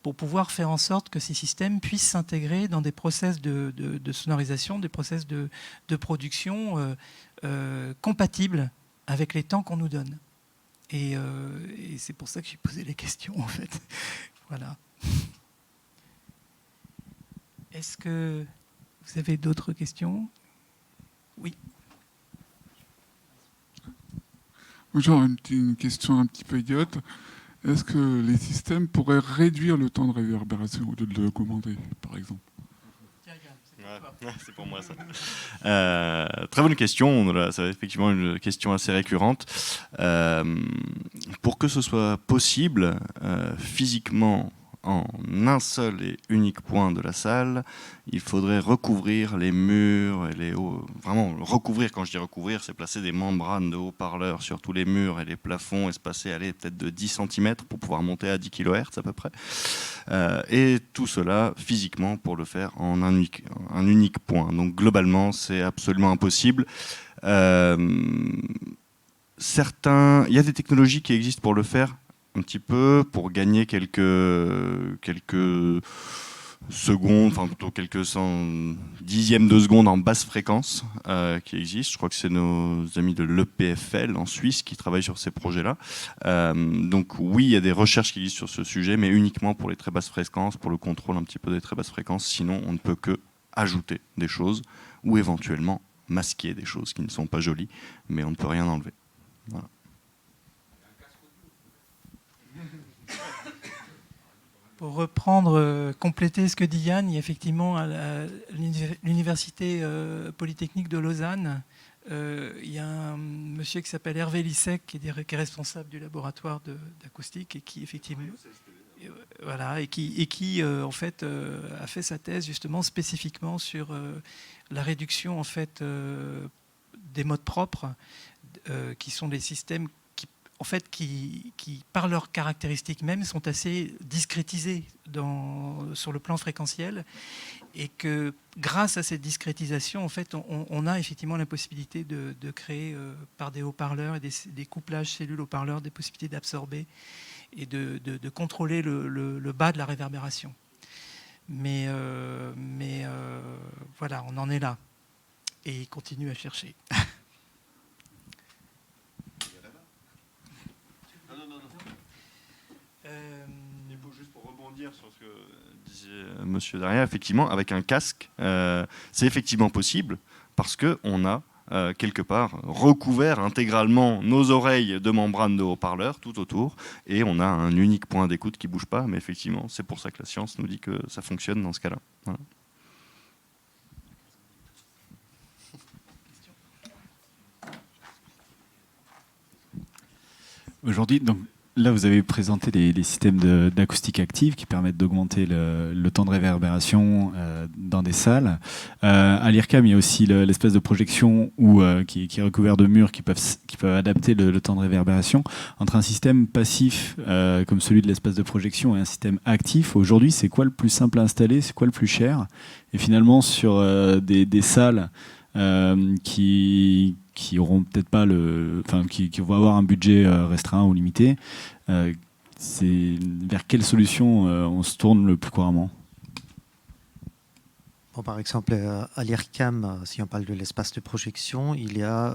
pour pouvoir faire en sorte que ces systèmes puissent s'intégrer dans des process de sonorisation, des process de production compatibles avec les temps qu'on nous donne. Et c'est pour ça que j'ai posé les questions, en fait. Voilà. Est-ce que vous avez d'autres questions? Oui. Bonjour, une question un petit peu idiote. Est-ce que les systèmes pourraient réduire le temps de réverbération au lieu de l'augmenter, par exemple? C'est pour moi ça. Très bonne question. C'est effectivement une question assez récurrente. Pour que ce soit possible, physiquement, en un seul et unique point de la salle, il faudrait recouvrir les murs et les hauts. Vraiment recouvrir, quand je dis recouvrir, c'est placer des membranes de haut-parleurs sur tous les murs et les plafonds, espacés peut-être de 10 cm pour pouvoir monter à 10 kHz à peu près. Et tout cela physiquement pour le faire en un unique point. Donc globalement, c'est absolument impossible. Il y a des technologies qui existent pour le faire un petit peu, pour gagner quelques secondes, enfin plutôt quelques dixièmes de seconde en basse fréquence qui existent. Je crois que c'est nos amis de l'EPFL en Suisse qui travaillent sur ces projets-là. Donc oui, il y a des recherches qui existent sur ce sujet, mais uniquement pour les très basses fréquences, pour le contrôle un petit peu des très basses fréquences. Sinon, on ne peut que ajouter des choses ou éventuellement masquer des choses qui ne sont pas jolies, mais on ne peut rien enlever. Voilà. Pour reprendre, compléter ce que dit Yann, il y a effectivement à l'Université Polytechnique de Lausanne, il y a un monsieur qui s'appelle Hervé Lissec, qui est responsable du laboratoire d'acoustique et qui effectivement... Voilà, et qui en fait, a fait sa thèse justement spécifiquement sur la réduction en fait, des modes propres, qui sont des systèmes qui, par leurs caractéristiques même, sont assez discrétisés sur le plan fréquentiel, et que grâce à cette discrétisation, en fait, on a effectivement la possibilité de créer par des haut-parleurs et des couplages cellules haut-parleurs des possibilités d'absorber et de contrôler le bas de la réverbération. Mais voilà, on en est là. Et il continue à chercher. Juste pour rebondir sur ce que disait Monsieur Daria, effectivement, avec un casque, c'est effectivement possible parce qu'on a quelque part, recouvert intégralement nos oreilles de membranes de haut-parleurs tout autour, et on a un unique point d'écoute qui ne bouge pas, mais effectivement, c'est pour ça que la science nous dit que ça fonctionne dans ce cas-là. Voilà. Aujourd'hui, donc, là, vous avez présenté les systèmes d'acoustique active qui permettent d'augmenter le temps de réverbération dans des salles. À l'IRCAM, il y a aussi l'espèce de projection qui est recouvert de murs qui peuvent adapter le temps de réverbération. Entre un système passif comme celui de l'espace de projection et un système actif, aujourd'hui, c'est quoi le plus simple à installer? C'est quoi le plus cher? Et finalement, sur des salles qui auront peut-être pas qui vont avoir un budget restreint ou limité, c'est vers quelle solution on se tourne le plus couramment? Bon, par exemple, à l'IRCAM, si on parle de l'espace de projection, il y a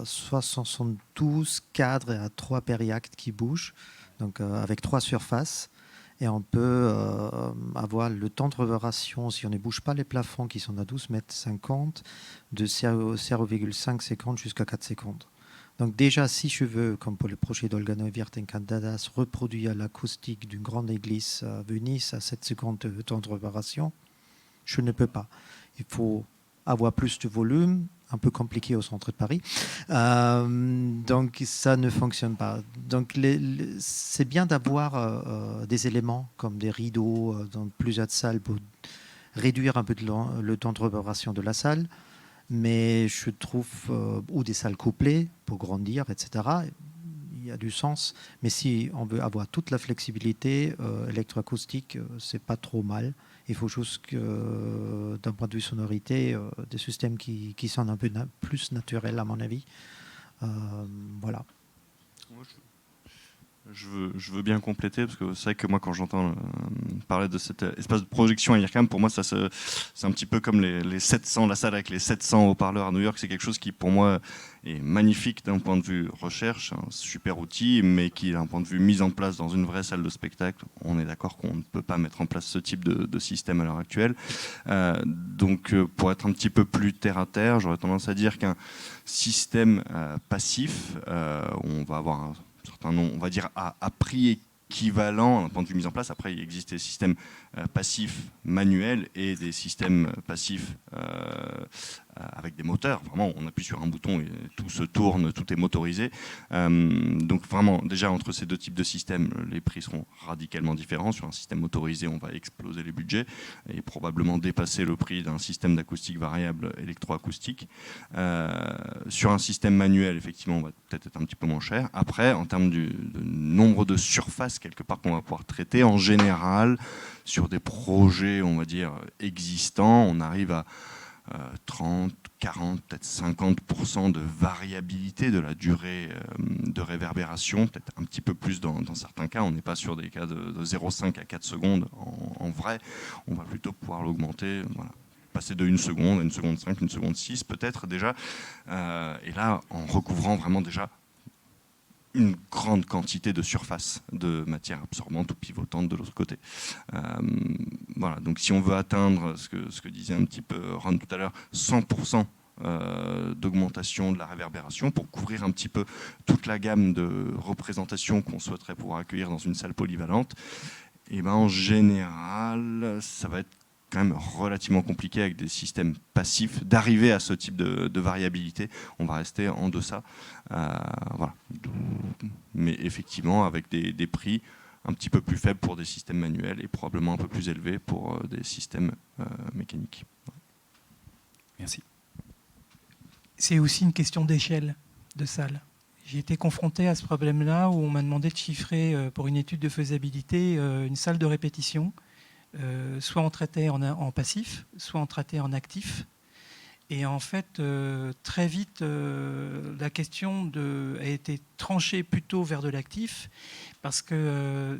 72 cadres à 3 périactes qui bougent, donc avec 3 surfaces. Et on peut avoir le temps de réverbération, si on ne bouge pas les plafonds qui sont à 12,50 mètres, de 0,5 secondes jusqu'à 4 secondes. Donc déjà, si je veux, comme pour le projet d'Olga Neuwirth-Candadas, reproduire l'acoustique d'une grande église à Venise à 7 secondes de temps de réverbération, je ne peux pas. Il faut avoir plus de volume, un peu compliqué au centre de Paris. Donc ça ne fonctionne pas. Donc c'est bien d'avoir des éléments comme des rideaux dans plusieurs salles pour réduire un peu le temps de réverbération de la salle, mais je trouve, ou des salles couplées pour grandir, etc. Il y a du sens, mais si on veut avoir toute la flexibilité électroacoustique, c'est pas trop mal. Il faut juste que, d'un point de vue sonorité, des systèmes qui sont un peu plus naturels, à mon avis. Voilà. Je veux bien compléter, parce que c'est vrai que moi, quand j'entends parler de cet espace de projection à IRCAM, pour moi, c'est un petit peu comme les 700, la salle avec les 700 haut-parleurs à New York. C'est quelque chose qui, pour moi, est magnifique d'un point de vue recherche, un super outil, mais qui, d'un point de vue mise en place dans une vraie salle de spectacle, on est d'accord qu'on ne peut pas mettre en place ce type de système à l'heure actuelle. Donc, pour être un petit peu plus terre-à-terre, j'aurais tendance à dire qu'un système passif, on va avoir un certain nombre, on va dire, à prix équivalent d'un point de vue mise en place. Après, il existe des systèmes passifs manuels et des systèmes passifs avec des moteurs. Vraiment, on appuie sur un bouton et tout se tourne, tout est motorisé. Donc vraiment, déjà, entre ces deux types de systèmes, les prix seront radicalement différents. Sur un système motorisé, on va exploser les budgets et probablement dépasser le prix d'un système d'acoustique variable électroacoustique. Sur un système manuel, effectivement, on va peut-être être un petit peu moins cher. Après, en termes de nombre de surfaces, quelque part, qu'on va pouvoir traiter, en général, sur des projets, on va dire, existants, on arrive à 30, 40, peut-être 50% de variabilité de la durée de réverbération, peut-être un petit peu plus dans certains cas. On n'est pas sur des cas de 0,5 à 4 secondes en vrai. On va plutôt pouvoir l'augmenter, voilà, passer de 1 seconde à 1 seconde 5, 1 seconde 6 peut-être déjà. Et là, en recouvrant vraiment déjà une grande quantité de surface de matière absorbante ou pivotante de l'autre côté. Voilà, donc si on veut atteindre ce que disait un petit peu Ron tout à l'heure, 100% d'augmentation de la réverbération pour couvrir un petit peu toute la gamme de représentations qu'on souhaiterait pouvoir accueillir dans une salle polyvalente, et ben en général, ça va être quand même relativement compliqué avec des systèmes passifs d'arriver à ce type de variabilité. On va rester en deçà. Voilà. Mais effectivement, avec des prix un petit peu plus faibles pour des systèmes manuels et probablement un peu plus élevés pour des systèmes mécaniques. Merci. C'est aussi une question d'échelle de salle. J'ai été confronté à ce problème-là où on m'a demandé de chiffrer pour une étude de faisabilité une salle de répétition. Soit on traitait en passif, soit on traitait en actif. Et en fait, très vite, la question a été tranchée plutôt vers de l'actif, parce que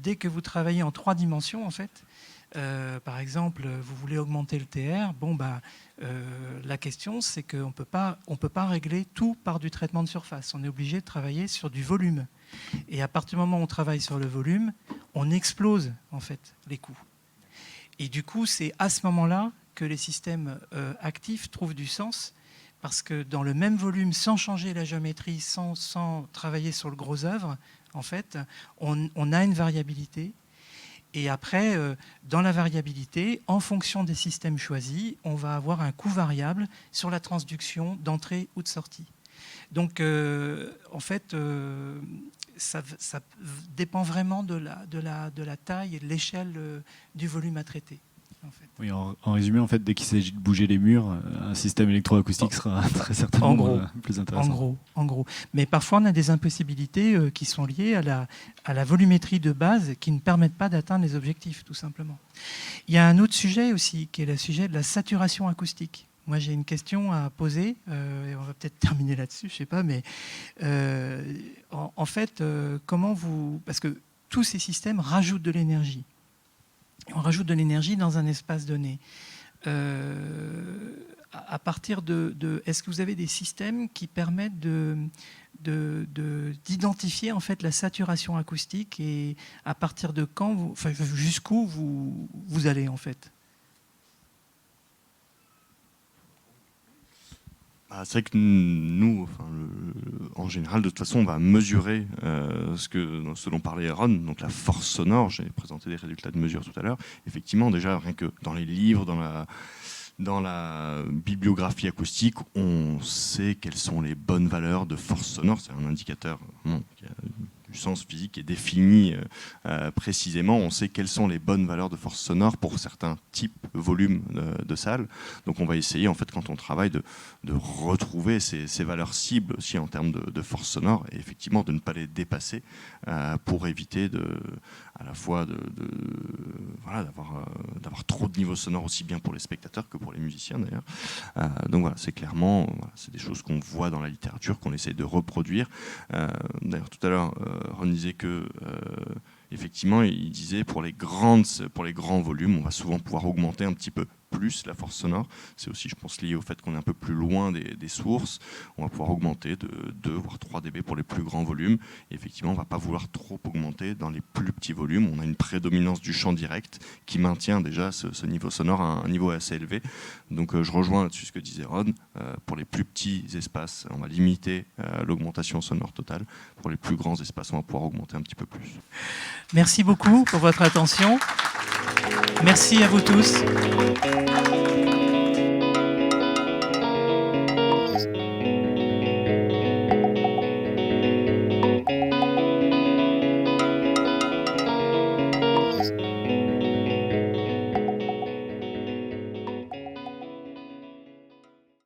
dès que vous travaillez en 3 dimensions, en fait, par exemple, vous voulez augmenter le TR, la question, c'est qu'on ne peut pas régler tout par du traitement de surface. On est obligé de travailler sur du volume. Et à partir du moment où on travaille sur le volume, on explose en fait les coûts. Et du coup, c'est à ce moment-là que les systèmes actifs trouvent du sens, parce que dans le même volume, sans changer la géométrie, sans travailler sur le gros œuvre, en fait, on a une variabilité. Et après, dans la variabilité, en fonction des systèmes choisis, on va avoir un coût variable sur la transduction d'entrée ou de sortie. Donc, en fait, ça dépend vraiment de la taille et de l'échelle du volume à traiter. En fait. Oui, en résumé, en fait, dès qu'il s'agit de bouger les murs, un système électroacoustique sera très certainement plus intéressant. En gros. Mais parfois, on a des impossibilités qui sont liées à la volumétrie de base qui ne permettent pas d'atteindre les objectifs, tout simplement. Il y a un autre sujet aussi, qui est le sujet de la saturation acoustique. Moi, j'ai une question à poser, et on va peut-être terminer là-dessus, je ne sais pas, mais en fait, comment vous... Parce que tous ces systèmes rajoutent de l'énergie. On rajoute de l'énergie dans un espace donné. À partir de est-ce que vous avez des systèmes qui permettent d'identifier en fait la saturation acoustique et à partir de quand, jusqu'où vous allez en fait? C'est vrai que nous, en général, de toute façon, on va mesurer ce dont parlait Ron, donc la force sonore. J'ai présenté des résultats de mesure tout à l'heure. Effectivement, déjà, rien que dans les livres, dans la bibliographie acoustique, on sait quelles sont les bonnes valeurs de force sonore. C'est un indicateur qui a du sens physique qui est défini précisément. On sait quelles sont les bonnes valeurs de force sonore pour certains types, volumes de salles. Donc on va essayer, en fait, quand on travaille, de retrouver ces valeurs cibles aussi en termes de force sonore et effectivement de ne pas les dépasser pour éviter à la fois d'avoir trop de niveaux sonores aussi bien pour les spectateurs que pour les musiciens d'ailleurs. Donc voilà, c'est clairement c'est des choses qu'on voit dans la littérature, qu'on essaie de reproduire. D'ailleurs tout à l'heure Ron disait que effectivement il disait pour les grands volumes on va souvent pouvoir augmenter un petit peu plus la force sonore. C'est aussi, je pense, lié au fait qu'on est un peu plus loin des sources. On va pouvoir augmenter de 2 voire 3 dB pour les plus grands volumes. Et effectivement, on ne va pas vouloir trop augmenter dans les plus petits volumes. On a une prédominance du champ direct qui maintient déjà ce niveau sonore à un niveau assez élevé. Donc je rejoins là-dessus ce que disait Ron. Pour les plus petits espaces, on va limiter l'augmentation sonore totale. Pour les plus grands espaces, on va pouvoir augmenter un petit peu plus. Merci beaucoup pour votre attention. Merci à vous tous.